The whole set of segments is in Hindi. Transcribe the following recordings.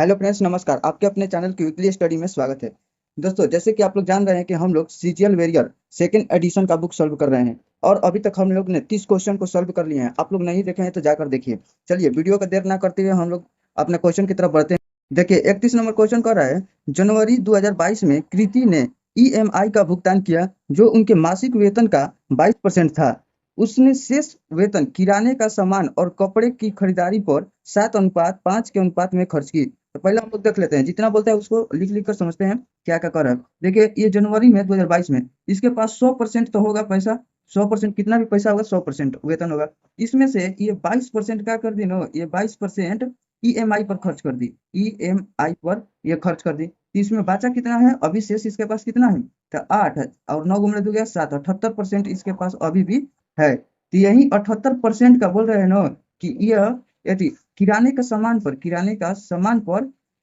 हेलो फ्रेंड्स, नमस्कार। आपके अपने चैनल की वीकली स्टडी में स्वागत है। दोस्तों, जैसे कि आप लोग जान रहे हैं कि हम लोग सीजीएल वेरियर सेकंड एडिशन का बुक सॉल्व कर रहे हैं और अभी तक हम लोग ने 30 क्वेश्चन को सॉल्व कर लिए हैं। आप लोग नहीं देखे हैं तो जाकर देखिए। चलिए, वीडियो का देर ना करते हुए हम लोग अपने क्वेश्चन की तरफ बढ़ते हैं। देखिए, 31 नंबर क्वेश्चन कर रहा है, जनवरी 2022 में कृति ने ईएमआई का भुगतान किया जो उनके मासिक वेतन का 22% था। उसने शेष वेतन किराने का सामान और कपड़े की खरीदारी पर 7:5 के अनुपात में खर्च की। तो पहले हम लोग देख लेते हैं, जितना बोलता है उसको लिख लिख कर समझते हैं क्या क्या कर रहा है। देखिए, ये जनवरी में 2022 में इसके पास 100% तो होगा पैसा। 100% कितना भी पैसा होगा, 100% वेतन होगा। इसमें से ये 22% क्या कर दी, नो ये 22% ईएमआई पर खर्च कर दी। ईएमआई पर ये खर्च कर दी। तो इसमें बचा कितना है, अभी शेष इसके पास कितना है, तो 8 है और 9 गुणा 2 गया 7, 78% इसके पास अभी भी है। तो यही 78% का बोल रहे हैं ना कि यह यदि किराने का सामान पर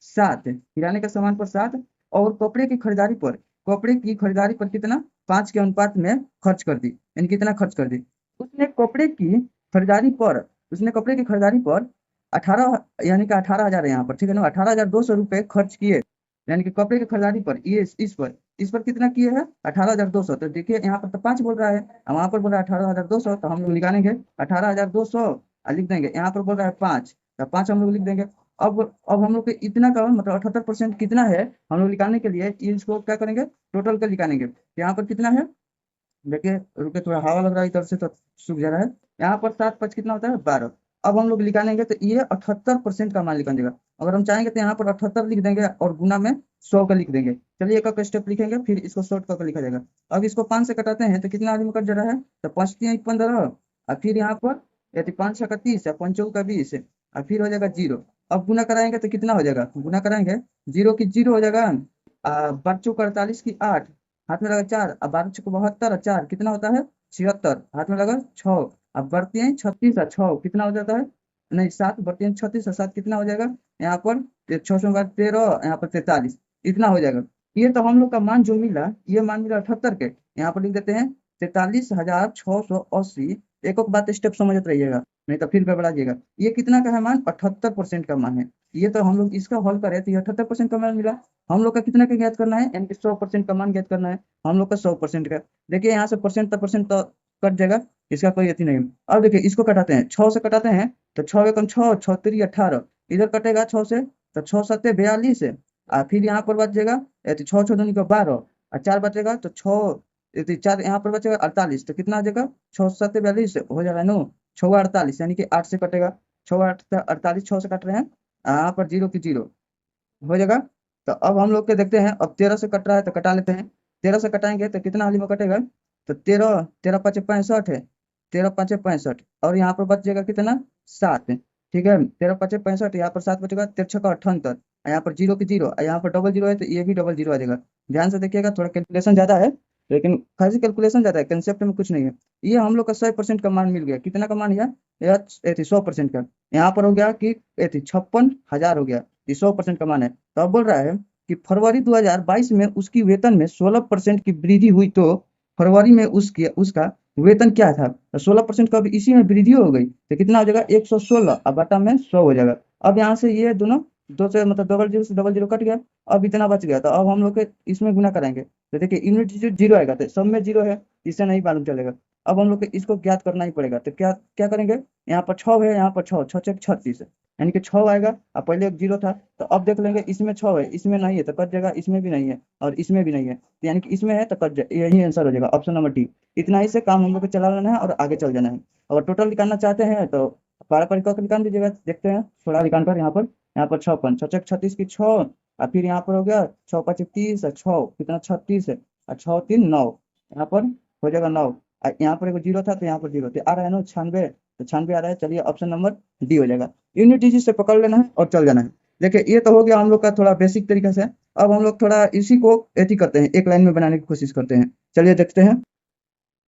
7, किराने का सामान पर 7 और कपड़े की खरीदारी पर कितना, 5 के अनुपात में खर्च कर दी। यानी कितना खर्च कर दी उसने कपड़े की खरीदारी पर, उसने कपड़े की खरीदारी पर 18, यानी कि 18,000 है यहाँ पर, ठीक है ना, 18,200 रुपये खर्च किए। यानी कि कपड़े की खरीदारी पर ये इस पर कितना किए हैं, 18,200। तो देखिए यहाँ पर तो 5 बोल रहा है और वहां पर बोल रहा है 18,200, तो हम लोग निकालेंगे 18,200 और लिख देंगे। यहाँ पर बोल रहा है 5, तो 5 हम लोग लिख देंगे। अब हम लोग के इतना का मतलब 78% कितना है, हम लोग निकालने के लिए इसको क्या करेंगे, टोटल का निकालेंगे। तो यहाँ पर कितना है, देखिए रुके, थोड़ा हवा लग रहा है इधर से तो सूख जा रहा है। यहाँ पर 7 5 कितना होता है, 12। अब हम लोग निकालेंगे तो ये 78% का मान निकालेगा। अगर हम चाहेंगे तो यहाँ पर 78 लिख देंगे और गुना में 100 का लिख देंगे। चलिए एक एक स्टेप लिखेंगे, फिर इसको शॉर्ट करके लिखा जाएगा। अब इसको 5 से कटाते हैं तो कितना आदमी कट जा रहा है, तो 5 3 15 और फिर यहाँ पर यदि 5 6 का 30 और 5 4 का 20 और फिर हो जाएगा 0। अब गुना कराएंगे तो कितना हो जाएगा, गुना कराएंगे 0 की 0 हो जाएगा, 12 को 48 की 8, हाथ में लगा 4, अब 12 को 72 और 4 कितना होता है, 76, हाथ में लगा 6। अब बढ़ते हैं 36 और 6 कितना हो जाता है, नहीं 7, बढ़ते हैं 36 और 7 कितना हो जाएगा, यहाँ पर 6 से 13, यहाँ पर 43, इतना हो जाएगा। ये तो हम लोग का मान जो मिला, ये मान मिला 78 के। यहाँ पर लिख देते हैं 43,680। एक एक बात स्टेप समझते रहिएगा, नहीं तो फिर गड़बड़ा जाएगा। ये कितना का है मान, 78% का मान है। ये तो हम लोग इसका हल करें तो ये 78% का मान मिला। हम लोग का कितना का ज्ञात करना है, यानी कि 100% का मान ज्ञात करना है हम लोग का, 100% का। देखिए यहाँ से परसेंट तो कट जाएगा, इसका कोई अति नहीं। अब देखिए इसको कटाते हैं, 6 से कटाते हैं तो 6 एकम 6, 6 3 18, इधर कटेगा 6 से तो 6 7 42 और फिर यहाँ पर बच जाएगा 6 6 दूनी का 12 और 4 बचेगा तो 6 4 यहाँ पर बचेगा 48। तो कितना आ जाएगा, 6 7 42 हो जाएगा नो, 6 48, यानी कि 8 से कटेगा। 6 8 48, 6 से कट रहे हैं, यहाँ पर 0 की 0 हो जाएगा। तो अब हम लोग के देखते हैं, अब 13 से कट रहा है तो कटा लेते हैं। 13 से कटाएंगे तो कितना हाली में कटेगा, तो 13 13 5 65 है, 13 5 65 और यहाँ पर बच जाएगा कितना, 7, ठीक है। 13 5 65, यहाँ पर 7 बचेगा, 13 6 78, यहाँ पर 0 की 0, यहाँ पर डबल 0 है तो ये भी डबल 0 आ जाएगा। ध्यान से देखिएगा, थोड़ा कैलकुलेशन ज्यादा है, लेकिन खाली कैलकुलेशन ज्यादा है, कंसेप्ट में कुछ नहीं है। ये हम लोग का 100% का मान मिल गया। कितना का मान है, यह 100% का। यहाँ पर हो गया कि 56,000 हो गया, ये 100% का मान है। तो अब बोल रहा है कि फरवरी 2022 में उसकी वेतन में 16% की वृद्धि हुई, तो फरवरी में उसका वेतन क्या था, तो 16% का भी इसी में वृद्धि हो गई तो कितना हो जाएगा, 116 और बटा में 100 हो जाएगा। अब यहाँ से ये दोनों, दो से मतलब डबल जीरो से डबल जीरो कट गया, अब इतना बच गया। तो अब हम लोग के इसमें गुना कराएंगे तो देखिए यूनिट डिजिट 0 आएगा, तो सब में 0 है, इससे नहीं मालूम चलेगा। अब हम लोग को इसको ज्ञात करना ही पड़ेगा। तो क्या क्या करेंगे, यहाँ पर 6 है, यहाँ पर 6 6 6 36, यानी कि 6 आएगा और पहले एक 0 था। तो अब देख लेंगे इसमें 6 है, इसमें नहीं है तो कट जाएगा, इसमें भी नहीं है और इसमें भी नहीं है, तो यानी कि इसमें है तो कट जाए, यही आंसर हो जाएगा, ऑप्शन नंबर डी। इतना ही से काम हम लोग को चला लेना है और आगे चल जाना है। अगर टोटल निकालना चाहते हैं तो पारस्परिक का निकाल दीजिएगा। देखते हैं थोड़ा निकाल कर, यहाँ पर 6 5 6 36 की 6 और फिर यहाँ पर हो गया 6 5 30 और 6 कितना 36 है और 6 3 9, यहाँ पर हो जाएगा 9। यहाँ पर एक 0 था तो यहाँ पर 0 तो आ रहा है ना 96, तो 96 आ रहा है। चलिए ऑप्शन नंबर डी हो जाएगा। यूनिट डिजिट से पकड़ लेना है और चल जाना है। देखिए ये तो हो गया हम लोग का थोड़ा बेसिक तरीका से। अब हम लोग थोड़ा इसी को एथी करते हैं, एक लाइन में बनाने की कोशिश करते हैं। चलिए देखते हैं।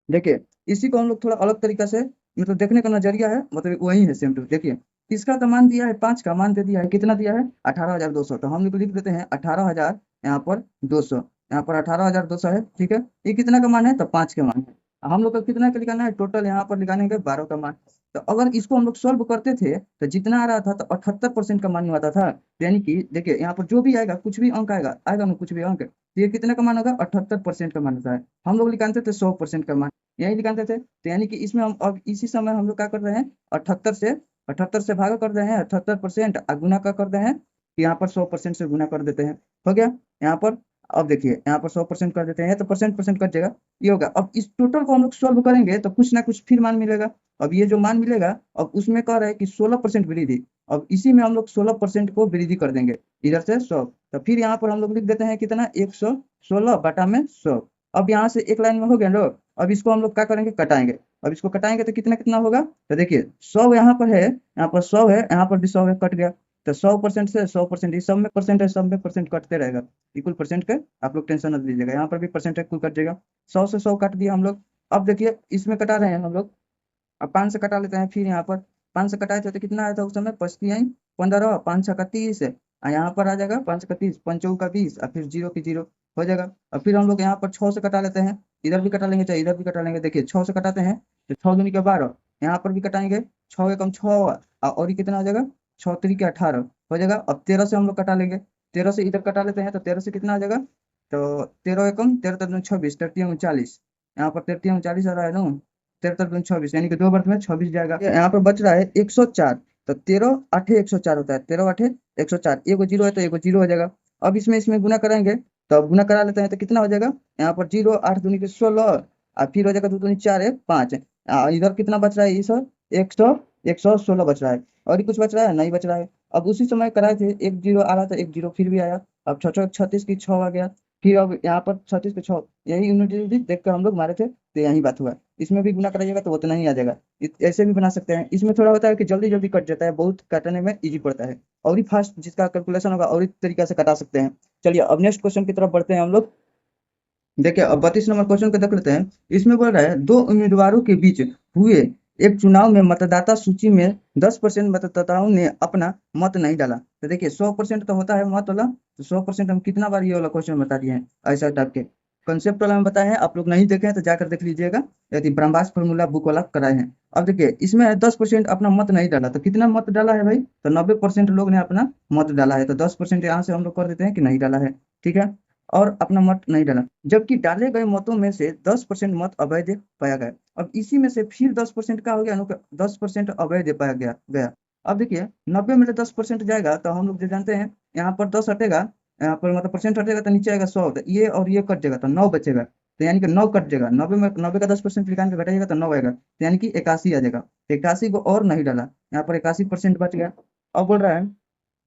देखिए इसी को हम लोग थोड़ा अलग तरीका से, मतलब देखने का नजरिया है, मतलब वही है सेम टू। देखिए इसका तो मान दिया है, 5 का मान दे दिया है, कितना दिया है 18,200, तो हम लोग लिख देते हैं 18,000 यहाँ पर 200, यहाँ पर 18,200 है, ठीक है। ये कितना का मान है, तो 5 का मान है। हम लोग को कितना का निकालना है, टोटल यहाँ पर निकालेंगे 12 का मान। तो अगर इसको हम लोग सॉल्व करते थे तो जितना आ रहा था तो 78% का मान आता था। यानी कि देखिए यहाँ पर जो भी आएगा, कुछ भी अंक आएगा आएगा ना, कुछ भी अंक, तो ये कितने का मान होगा, 78% का मान होता है। हम लोग निकालते थे 100% का मान, यही निकालते थे। तो यानी कि इसमें हम अब इसी समय हम लोग क्या कर रहे हैं, 78 से भागा कर रहे हैं, 78% गुना का कर रहे हैं, यहाँ पर 100% से गुना कर देते हैं, हो गया यहाँ पर। अब देखिए यहाँ पर 100% कर देते हैं तो परसेंट परसेंट कट जाएगा, ये होगा। अब इस टोटल को हम लोग सॉल्व करेंगे तो कुछ ना कुछ फिर मान मिलेगा। अब ये जो मान मिलेगा, अब उसमें कह रहा है कि 16% वृद्धि, अब इसी में हम लोग 16% को वृद्धि कर देंगे इधर से 100, तो फिर यहाँ पर हम लोग लिख देते हैं कितना, 116 बटा में 100। अब यहाँ से एक लाइन में हो गया लोग। अब इसको हम लोग क्या करेंगे, कटाएंगे। अब इसको कटाएंगे तो कितना कितना होगा, तो देखिए 100 यहाँ पर है, यहाँ पर 100 है, यहाँ पर भी 100 है, कट गया। तो 100% से 100%, इस सब में परसेंट है, सब में परसेंट कटते रहेगा, इक्वल परसेंट का आप लोग टेंशन न लीजिएगा। यहाँ पर भी परसेंट है, कुल कट जाएगा। 100 से 100 काट दिया हम लोग। अब देखिए इसमें कटा रहे हैं हम लोग, अब 5 से कटा लेते हैं। फिर यहाँ पर 5 से कटाए थे तो कितना आया था उस समय, 15, 5 छक्का 30 है, यहाँ पर आ जाएगा 5 का 30, 5 चौका 20, और फिर 0 की 0 हो जाएगा। और फिर हम लोग यहाँ पर 6 से कटा लेते हैं, इधर भी कटा लेंगे चाहे इधर भी कटा लेंगे। देखिए 6 से कटाते हैं तो 6 दूनी के 12, यहाँ पर भी कटाएंगे, 6 एकम 6, और ये कितना आ जाएगा, 6 3 18 हो जाएगा। अब 13 से हम लोग कटा लेंगे, 13 से इधर कटा लेते हैं तो 13 से कितना आ जाएगा, तो 13 एकम 13 13 26, 33 39, यहाँ पर 33 39 आ रहा है ना, 13 दूनी 26, यानी कि 2 बर्थ में 26 जाएगा। यहाँ पर बच रहा है 104, तो 13 8 104 होता है, 13 8 104, एगो जीरो है तो एगो जीरो हो जाएगा। अब इसमें इसमें गुना कराएंगे, तो अब गुना करा लेते हैं तो कितना हो जाएगा, यहाँ पर 0 8 दूनी के 16, और फिर हो जाएगा 2 दूनी 4 है 5, इधर कितना बच रहा है, ये सर 116 बच रहा है, और ये कुछ बच रहा है, नहीं बच रहा है। अब उसी समय कराए थे, एक जीरो आ रहा था, एक जीरो फिर भी आया। अब 36 की 6 आ गया, फिर अब यहाँ पर 36 के 6, यही यूनिटी देख कर हम लोग मारे थे, तो यही बात हुआ। इसमें भी गुना कराइएगा तो उतना ही आ जाएगा। ऐसे भी बना सकते हैं। इसमें थोड़ा होता है कि जल्दी जल्दी कट जाता है, बहुत काटने में इजी पड़ता है, और ही फास्ट जिसका कैलकुलेशन होगा और ही तरीका से कटा सकते हैं। चलिए अब नेक्स्ट क्वेश्चन की तरफ बढ़ते हैं हम लोग। देखिए अब 32 नंबर क्वेश्चन को देख लेते हैं। इसमें बोल रहा है, दो उम्मीदवारों के बीच हुए एक चुनाव में मतदाता सूची में 10% मतदाताओं ने अपना मत नहीं डाला। तो देखिए 100% तो होता है मत वाला, तो 100% हम कितना बार ये वाला क्वेश्चन बता दिए हैं, ऐसा टाइप के कंसेप्ट वाला में बताए हैं। आप लोग नहीं देखे हैं तो जाकर देख लीजिएगा, यदि ब्रह्मास्त्र फॉर्मूला बुक वाला कराए हैं। अब देखिए इसमें 10% अपना मत नहीं डाला, तो कितना मत डाला है भाई, तो 90% लोग ने अपना मत डाला है, तो 10% यहाँ से हम लोग कर देते हैं कि नहीं डाला है, ठीक है, और अपना मत नहीं डाला। जबकि डाले गए मतों में से 10% मत अवैध पाया गया। अब इसी में से फिर 10% का हो गया, 10% अवैध पाया गया। अब देखिए 90 में से 10% जाएगा तो हम लोग जो जानते हैं, यहाँ पर 10 हटेगा, यहाँ पर मतलब परसेंट हटेगा तो नीचे आएगा 100, तो ये और ये कट जाएगा तो 9 बचेगा, तो यानी कि 9 कट जाएगा। 90 में 90 का 10% निकाल के घटाइएगा तो 9 आएगा, तो यानी कि 81 आ जाएगा। 81 को और नहीं डाला, यहाँ पर 81% बच गया। अब बोल रहा है,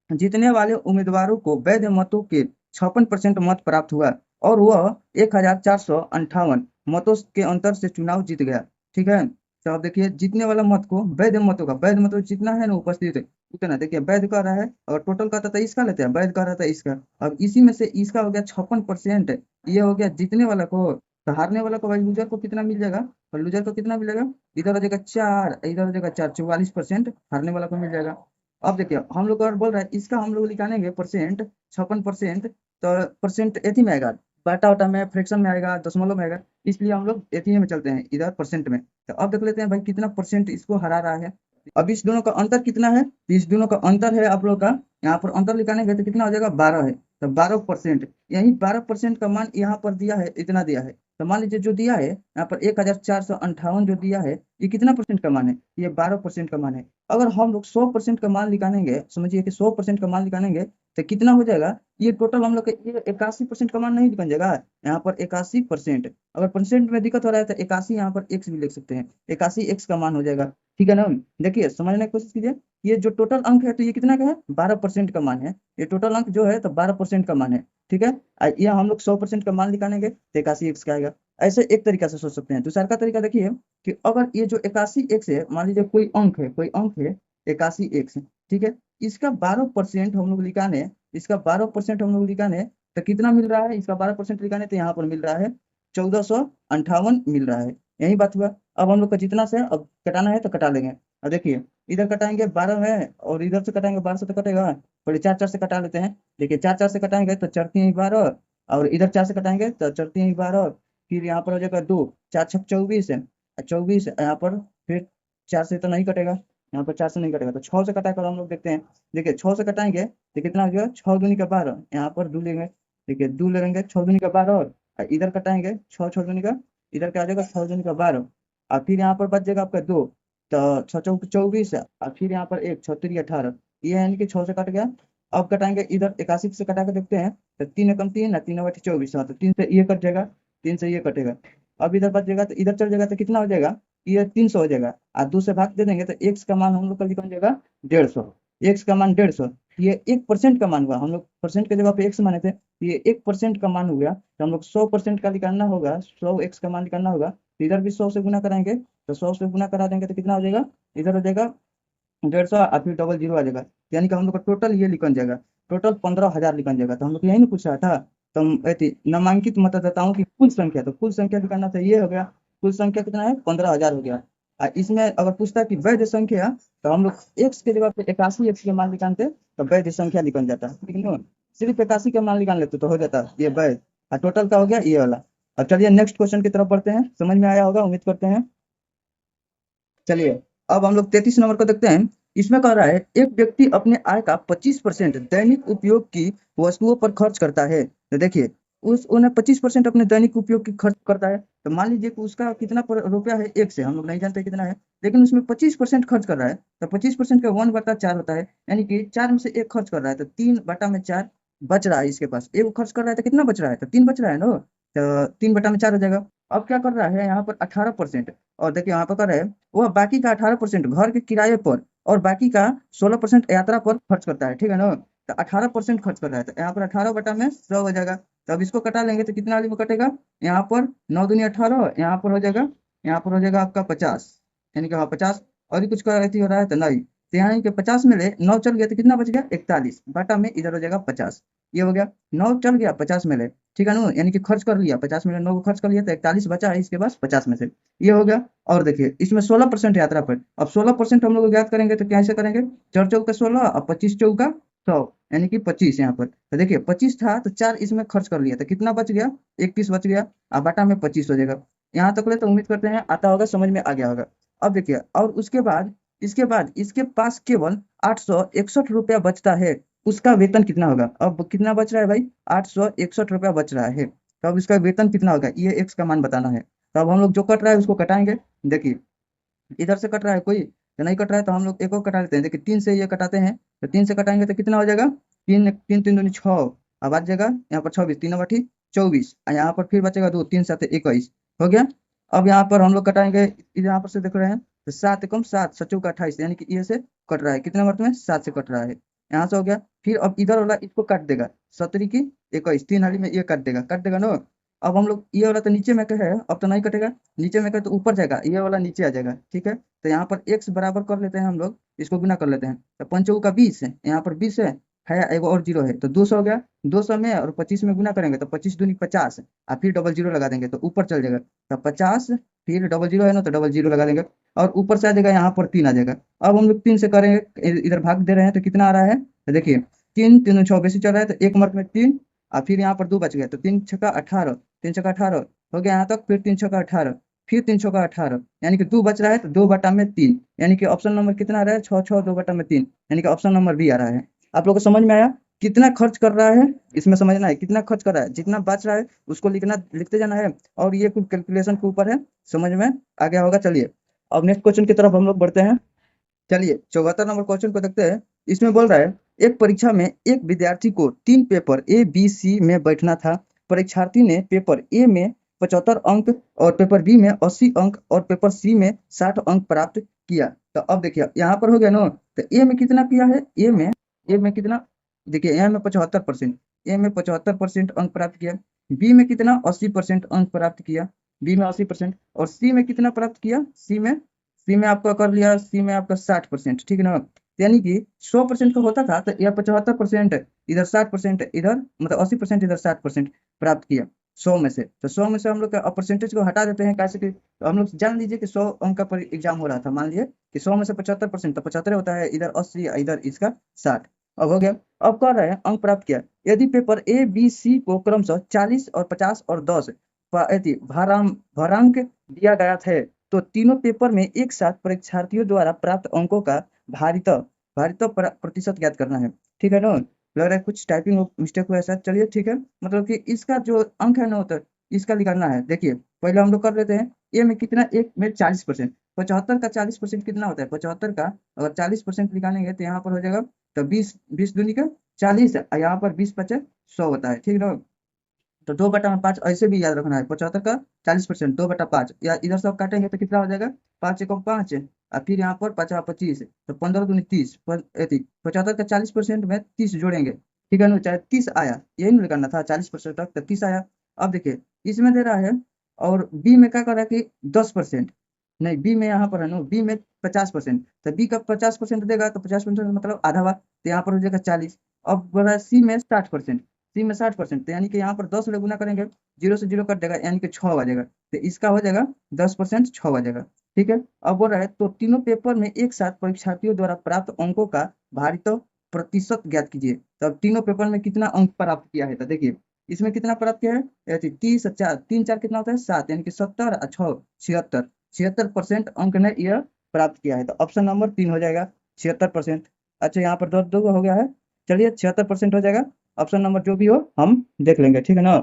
जीतने वाले उम्मीदवारों को वैध मतों के 56% मत प्राप्त हुआ, और वह 1458 मतों के अंतर से चुनाव जीत गया, ठीक है। तो अब देखिए जीतने वाला मत को, वैध मतों का, वैध मतलब जितना है ना उपस्थित उतना, देखिए वैध कर रहा है, और टोटल का था इसका लेते हैं, वैध कर रहा था इसका। अब इसी में से इसका हो गया 56%, ये हो गया जीतने वाला को। तो हारने वाला को भाई, लूजर को कितना मिल जाएगा, और लूजर को कितना मिलेगा, इधर हो जाएगा 4, इधर हो जाएगा 4, 44% हारने वाला को मिल जाएगा। अब देखिए हम लोग और बोल रहा है, इसका हम लोग निकालेंगे परसेंट, 56%, तो परसेंट एथी में आएगा, बाटा वाटा में, फ्रैक्शन में आएगा, दशमलव में आएगा, इसलिए हम लोग एथी में चलते हैं, इधर परसेंट में। तो अब देख लेते हैं भाई कितना परसेंट इसको हरा रहा है। अब इस दोनों का अंतर कितना है, इस दोनों का अंतर है आप लोग का, यहाँ पर अंतर निकालेंगे तो कितना हो जाएगा, 12 है, तो 12%, यही 12% का मान यहाँ पर दिया है, इतना दिया है। तो मान लीजिए जो दिया है यहाँ पर 1458 जो दिया है, ये कितना परसेंट का मान है, ये 12% का मान है। अगर हम लोग 100% का मान निकालेंगे, समझिए कि 100% का मान निकालेंगे तो कितना हो जाएगा, ये टोटल हम लोग का ये 81% का मान नहीं बन जाएगा, यहाँ पर 81%। अगर परसेंट में दिक्कत हो रहा है तो 81 यहाँ पर x भी लिख सकते हैं, 81 x का मान हो जाएगा, ठीक है ना। देखिए समझने की कोशिश कीजिए, ये जो टोटल अंक है तो ये कितना का है, 12% का मान है, ये टोटल अंक जो है तो 12% का मान है, ठीक है। ये हम लोग 100% का मान निकालेंगे तो 81 x का आएगा। ऐसे एक तरीका से सोच सकते हैं। दूसरा का तरीका देखिए कि अगर ये जो 81 x है, मान लीजिए कोई अंक है, 81 x, ठीक है, इसका 12% हम लोग निकाले, इसका 12% हम लोग निकाले तो कितना मिल रहा है, इसका 12% निकाले तो यहाँ पर मिल रहा है 1458 मिल रहा है, यही बात हुआ। अब हम लोग का जितना से अब कटाना है तो कटा लेंगे। अब देखिए इधर कटाएंगे 12 है, और इधर से कटाएंगे 12 से तो कटेगा, पहले 4 4 से कटा लेते हैं। देखिए 4 4 से कटाएंगे तो 4 3 12, और इधर 4 से कटाएंगे तो 4 3 12, फिर यहाँ पर हो जाएगा 2 4 6 24 है, 24 यहाँ पर फिर 4 से तो नहीं कटेगा, यहाँ पर 4 से नहीं कटेगा, तो 6 से कटा कर हम लोग देखते हैं। देखिए 6 से कटाएंगे तो कितना हो जाएगा, 6 दूनी का 12, यहाँ पर 2 लेंगे, देखिए 2 ले लेंगे, 6 दूनी का 12 और इधर कटाएंगे 6 6 दूनी का, इधर क्या आ जाएगा 6 दूनी का 12, और फिर यहाँ पर बच जाएगा आपका 2, तो 6 चौक 24, और फिर यहाँ पर 1 6 3 18, ये यानी कि 6 से कट गया। अब कटाएंगे इधर 81 से कटा के देखते हैं, तो 3 एकम 3 है, 3 बटे 24, तो 3 से ये कट जाएगा, 3 से ये कटेगा। अब इधर बच जाएगा तो इधर चल जाएगा, तो कितना हो जाएगा, ये 300 हो जाएगा, और 2 से भाग दे देंगे तो x का मान हम लोग का निकल जाएगा 150, x का मान 150, ये 1% का मान हुआ, हम लोग परसेंट के जगह पे x माने थे, ये 1% का मान हो गया, तो हम लोग 100% का निकालना होगा, 100x का मान निकालना होगा, तो इधर भी 100 से गुना कराएंगे, तो 100 से गुना करा देंगे तो कितना हो जाएगा, इधर हो जाएगा 150 और फिर डबल जीरो आ जाएगा, यानी कि हम लोग का टोटल ये निकल जाएगा, टोटल 15,000 निकल जाएगा। तो हम लोग यही नहीं पूछ रहा था, तो नामांकित मतदाताओं की कुल संख्या, तो कुल संख्या निकालना था, ये हो गया, कुल संख्या कितना है 15,000 हो गया। इसमें अगर पूछता है कि वैध संख्या, तो हम लोग एक्स के जगह पे 81 एक्स के मान निकालते, तो वैध संख्या निकल जाता, लेकिन सिर्फ 81 का मान निकाल लेते तो हो जाता ये वैध, और टोटल का हो गया ये वाला। अब चलिए नेक्स्ट क्वेश्चन की तरफ बढ़ते हैं, समझ में आया होगा उम्मीद करते हैं। चलिए अब हम लोग 33 नंबर को देखते हैं। इसमें कह रहा है एक व्यक्ति अपने आय का 25% दैनिक उपयोग की वस्तुओं पर खर्च करता है, तो देखिए उस उन्हें 25% अपने दैनिक उपयोग की खर्च करता है, तो मान लीजिए कि उसका कितना रुपया है, एक से हम लोग नहीं जानते कितना है, लेकिन उसमें 25% खर्च कर रहा है, तो 25% का 1/4 होता है, यानी कि 4 में से 1 खर्च कर रहा है, तो 3/4 बच रहा है इसके पास, एक खर्च कर रहा है तो कितना बच रहा है, तो 3 बच रहा है ना, तो 3/4 हो जाएगा। अब क्या कर रहा है यहाँ पर 18%, और देखिए यहाँ पर कर रहा है वह बाकी का 18% घर के किराए पर और बाकी का 16% यात्रा पर खर्च करता है, ठीक है ना, तो 18% खर्च कर रहा है, तो यहाँ पर 18/100 हो जाएगा, तो अब इसको कटा लेंगे तो कितना वाली में कटेगा, यहाँ पर 9 दूनी 18, यहाँ पर हो जाएगा, यहाँ पर हो जाएगा आपका 50, यानी कि हाँ 50, और भी कुछ का हो रहा है तो नहीं, तो यहाँ कि 50 में ले 9 चल गया तो कितना बच गया 41, बटा में इधर हो जाएगा 50, ये हो गया 9 चल गया 50 में ले, ठीक है ना, यानी कि खर्च कर लिया 50 में ले 9 को खर्च कर लिया, तो 41 बचा है इसके पास 50 में से, ये हो गया। और देखिए इसमें 16% यात्रा पर, अब 16% हम लोग ज्ञात करेंगे तो कैसे करेंगे, 4 चौका 16 और 25 चौका 100, यानी कि 25 यहाँ पर, तो देखिए 25 था तो 4 इसमें खर्च कर लिया, तो कितना बच गया 31 बच गया, और बटा में 25 हो जाएगा। यहाँ तक ले तो उम्मीद करते हैं आता होगा, समझ में आ गया होगा। अब देखिए और उसके बाद इसके पास केवल 861 रुपया बचता है, उसका वेतन कितना होगा, अब कितना बच रहा है भाई 861 रुपया बच रहा है, तो अब इसका वेतन कितना होगा, ये एक्स का मान बताना है, तो अब हम लोग जो कट रहा है उसको कटाएंगे। देखिए इधर से कट रहा है कोई तो नहीं कट रहा है, तो हम लोग एक और कटा लेते हैं, देखिए 3 से ये कटाते हैं, तो 3 से कटाएंगे तो कितना हो जाएगा, 3 3 3 दूनी 6, अब आ जाएगा यहाँ पर 26, 3 बटी 24, और यहाँ पर फिर बचेगा 2, 3 7 21 हो गया। अब यहाँ पर हम लोग कटाएंगे, यहाँ पर से देख रहे हैं तो 7 एकम 7 7 का 28, यानी कि ये से कट रहा है, कितने नंबर में 7 से कट रहा है, यहाँ से हो गया। फिर अब इधर वाला इसको काट देगा, 17 की 21, 3 हाली में ये काट देगा ना। अब हम लोग ये वाला तो नीचे में का है, अब तो नहीं कटेगा, नीचे में का तो ऊपर जाएगा, ये वाला नीचे आ जाएगा, ठीक है, तो यहाँ पर x बराबर कर लेते हैं हम लोग, इसको गुना कर लेते हैं, तो 5 का 20 है, यहाँ पर 20 है एगो और जीरो है, तो 200 हो गया, 200 में और 25 में गुना करेंगे तो 25 दूनी 50, और फिर डबल जीरो लगा देंगे तो ऊपर चल जाएगा, तो 50 फिर डबल जीरो है ना, तो डबल जीरो लगा देंगे, और ऊपर से आ जाएगा यहाँ पर 3 आ जाएगा। अब हम लोग 3 से करेंगे, इधर भाग दे रहे हैं तो कितना आ रहा है, तो देखिए 3 3 6 बेसी चल रहा है, तो 1 मार्क में 3, और फिर यहाँ पर 2 बच गया, तो 3 छक्का 18, 3 छक्का 18 हो गया यहाँ तक, फिर 3 छक्का 18, फिर 3 छक्का 18, यानी कि 2 बच रहा है, तो 2/3, यानी कि ऑप्शन नंबर कितना आ रहा है 6 6 2/3, यानी कि ऑप्शन नंबर बी आ रहा है। आप लोग को समझ में आया, कितना खर्च कर रहा है इसमें समझना है, कितना खर्च कर रहा है, जितना बच रहा है उसको लिखते जाना है, और ये कुछ कैलकुलेशन के ऊपर है, समझ में आ गया होगा। चलिए अब नेक्स्ट क्वेश्चन की तरफ हम लोग बढ़ते हैं। चलिए 74 नंबर क्वेश्चन को देखते हैं। इसमें बोल रहा है एक परीक्षा में एक विद्यार्थी को 3 पेपर ए बी सी में बैठना था, परीक्षार्थी ने पेपर ए में 75 अंक और पेपर बी में 80 अंक और पेपर सी में 60 अंक प्राप्त किया। तो अब देखिए यहाँ पर हो गया ना, तो ए में कितना किया है, ए में कितना, देखिए ए में 75%, ए में 75% अंक प्राप्त किया, बी में कितना 80% अंक प्राप्त किया, बी में 80%, और सी में कितना प्राप्त किया, सी में आपका कर लिया, सी में आपका 60%, ठीक है ना, यानी कि 100% का होता था तो यह 75% इधर 60% इधर, मतलब 80% इधर 60% प्राप्त किया 100 में से, तो 100 में से हम लोग का परसेंटेज को हटा देते हैं, कैसे कि तो हम लोग जान लीजिए कि 100 अंक का एग्जाम हो रहा था, मान लीजिए कि 100 में से 75%, तो 75 होता है, इधर 80 इधर इसका 60, अब हो गया। अब कर रहे हैं अंक प्राप्त किया, यदि पेपर ए बी सी को क्रमशः 40 और 50 और 10 भारांक दिया गया है, तो तीनों पेपर में एक साथ परीक्षार्थियों द्वारा प्राप्त अंकों का भारित प्रतिशत ज्ञात करना है। ठीक है ना, लग रहा है कुछ टाइपिंग मिस्टेक हुआ है शायद। चलिए ठीक है, मतलब कि इसका जो अंक है ना तो इसका निकालना है। देखिए पहले हम लोग कर लेते हैं, ए में कितना, एक में 40%, 75 का 40% कितना होता है, 75 का अगर 40% निकालेंगे तो यहाँ पर हो जाएगा, तो 20 दूनी का 40, यहाँ पर 20 पचे 100 होता है। ठीक है ना, तो 2/5 ऐसे भी याद रखना है, 75 का 40%, 2/5, या इधर सब काटेंगे तो कितना हो जाएगा, 5 एकम 5, और फिर यहाँ पर 50 25, तो 15 दूनी 30, 75 का 40% में 30 जोड़ेंगे। ठीक है ना, चाहे 30 आया, यही नहीं करना था, 40% तक तो 30 आया। अब देखिए इसमें दे रहा है, और बी में क्या कर रहा है कि 10%, नहीं बी में यहाँ पर है ना, बी में 50%, तो बी का 50% देगा तो 50% मतलब आधा बार, तो यहाँ पर हो जाएगा 40। अब बोला है सी में 60%, सी में 60%, तो यानी कि यहाँ पर 10 से गुना करेंगे, 0 से 0 कट जाएगा, यानी कि 6 बजेगा, तो इसका हो जाएगा 10%, 6 बजेगा। ठीक है, अब बोल रहा है तो तीनों पेपर में एक साथ परीक्षार्थियों द्वारा प्राप्त अंकों का भारित प्रतिशत ज्ञात कीजिए। तो अब तीनों पेपर में कितना अंक प्राप्त किया है, तो देखिए इसमें कितना प्राप्त किया है, 30 4 3 4 कितना होता है 7, यानी कि 70 और 6 76, 76% अंक ने यह प्राप्त किया है। तो ऑप्शन नंबर 3 हो जाएगा 76%। अच्छा यहाँ पर दो दो हो गया है, चलिए 76% हो जाएगा, ऑप्शन नंबर जो भी हो हम देख लेंगे। ठीक है ना,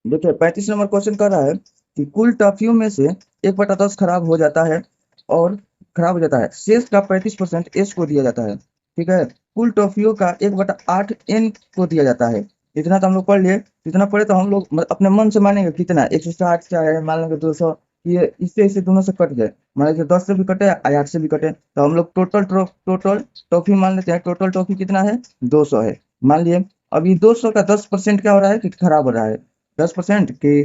देखिए 35 नंबर क्वेश्चन कर रहा है कि कुल टॉफियों में से 1/10 खराब हो जाता है, और खराब हो जाता है, शेष का 35% एस को दिया जाता है। ठीक है, कुल टॉफियों का 1/8 एन को दिया जाता है। इतना तो हम लोग पढ़ लिए, इतना पढ़े तो हम लोग अपने मन से मानेंगे कितना 160 चाहे मान लेंगे 200, ये इससे इससे दोनों से कट जाए, मान लीजिए 10 से भी कटे या 8 से भी कटे, तो हम लोग टोटल टॉफी मान लेते हैं, टोटल टॉफी कितना है 200 है मान लिए। अब ये 200 का 10% क्या हो रहा है कि खराब हो रहा है, 10% के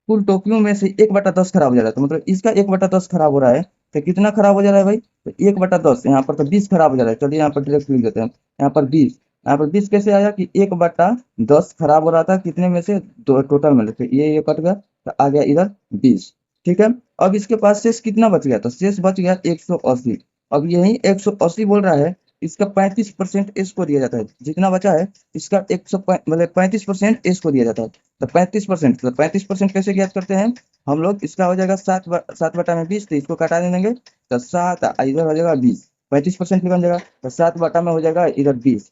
कुल टोकरियों में से 1/10 खराब हो जा रहा है, तो मतलब इसका 1/10 खराब हो रहा है, तो कितना खराब हो जा रहा है भाई, तो 1/10, यहाँ पर तो 20 खराब हो जा रहा है। चलिए यहाँ पर डायरेक्ट लिख देते हैं, यहाँ पर 20, यहाँ पर 20 कैसे आया कि 1/10 खराब हो रहा था, कितने में से, दो टोटल में, तो ये कट गया, तो आ गया इधर 20। ठीक है, अब इसके पास शेष कितना बच गया, तो शेष बच गया 180। अब यही 180 बोल रहा है, इसका 35% इसको दिया जाता है, जितना बचा है इसका 100 मतलब 35% इसको दिया जाता है। तो 35%, तो 35% कैसे ज्ञात करते हैं हम लोग, इसका हो जाएगा 7/20, तो इसको कटा देंगे, तो 7 इधर हो जाएगा 20, 35% बन जाएगा, तो 7 में हो जाएगा इधर 20।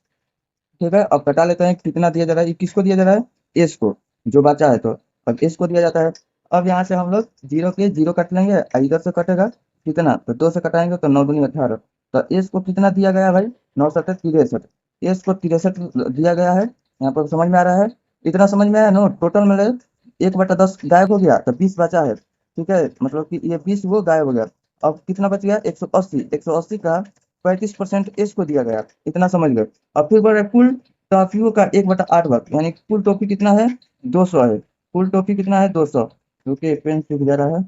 ठीक है, अब कटा लेते हैं कितना दिया जा रहा है, ये किसको दिया जा रहा है, एस को, जो बचा है, तो अब एस को दिया जाता है। अब यहाँ से हम लोग जीरो के जीरो कट लेंगे, इधर से कटेगा कितना, तो 2 से कटाएंगे तो 9 दूनी 18, तो एस को कितना दिया गया भाई, 9 सत्तर 63, एस को 63 दिया गया है। यहाँ पर समझ में आ रहा है, इतना समझ में आया नो, टोटल में 1/10 गायब हो गया, तो 20 बचा है। ठीक है, मतलब कि ये 20 वो गायब हो गया। अब कितना बच गया, 180, 180 का 35% एस को दिया गया, इतना समझ गए। अब फिर बढ़ रहा है कुल टॉफियों का 1/8 भाग, यानी कुल टॉफी कितना है 200 है, कुल टॉफी कितना है 200, क्योंकि पेन सूख जा रहा है,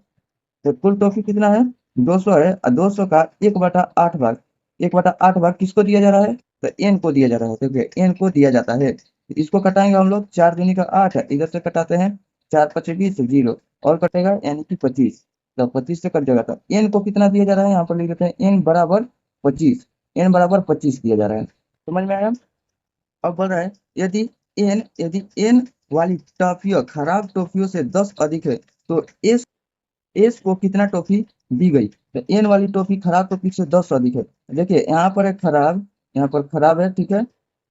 तो कुल टॉफी कितना है 200 है, और 200 का 1/8 भाग, 1/8 भाग किसको दिया जा रहा है, तो एन को दिया जा रहा है, देखिए एन को दिया जाता है। तो इसको कटाएंगे हम लोग, 4 दूनी का 8 है, इधर से कटाते हैं, 4 पचे 20, जीरो और कटेगा यानी कि 25, तो 25 से कट जाएगा, तो एन को कितना दिया जा रहा है, यहाँ पर लिख देते हैं एन बराबर 25, एन बराबर 25 दिया जा रहा है। समझ में आया। अब बोल रहा है यदि एन वाली टॉफियों खराब टॉफियों से 10 अधिक है, तो एस को कितना टॉफी दी गई, तो एन वाली टॉफी खराब टॉफी से 10 अधिक है। देखिए यहाँ पर है खराब, यहाँ पर खराब है, ठीक है,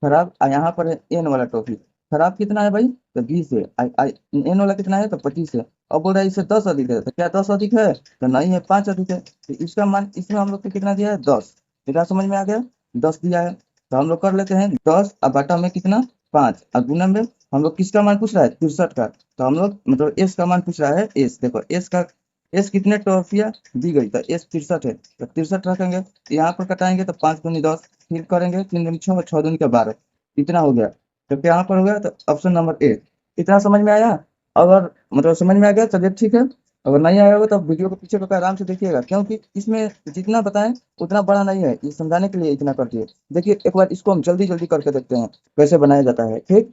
खराब, यहाँ पर है एन वाला टॉफी, खराब कितना है भाई, तो 20 है, एन वाला कितना है, तो 25 है। अब बोल रहा है इससे 10 अधिक है, तो क्या 10 अधिक है, तो नहीं है, 5 अधिक है, तो इसका मान इसमें हम लोग को कितना दिया है 10, इतना समझ में आ गया, 10 दिया है। तो हम लोग कर लेते हैं 10 और बटा में कितना 5, और गुना में हम लोग किसका मान पूछ रहा है 63 का, तो हम लोग मतलब एस का मान पूछ रहा है, एस देखो एस का, एस कितने टॉफियां दी गई, तो एस 63 है, तो 63 रखेंगे, तो यहाँ पर कटाएंगे तो 5 दूनी 10, फिर करेंगे 3 दूनी 6, 6 दूनी का 12, इतना हो गया, तो यहाँ पर हो गया, तो ऑप्शन नंबर ए। इतना समझ में आया, अगर मतलब समझ में आ गया चलिए ठीक है, अगर नहीं आया होगा तो वीडियो को पीछे पकड़ आराम से देखिएगा, क्योंकि इसमें जितना बताएं उतना बड़ा नहीं है, ये समझाने के लिए इतना कर दिए। देखिए एक बार इसको हम जल्दी जल्दी करके देखते हैं कैसे बनाया जाता है। ठीक,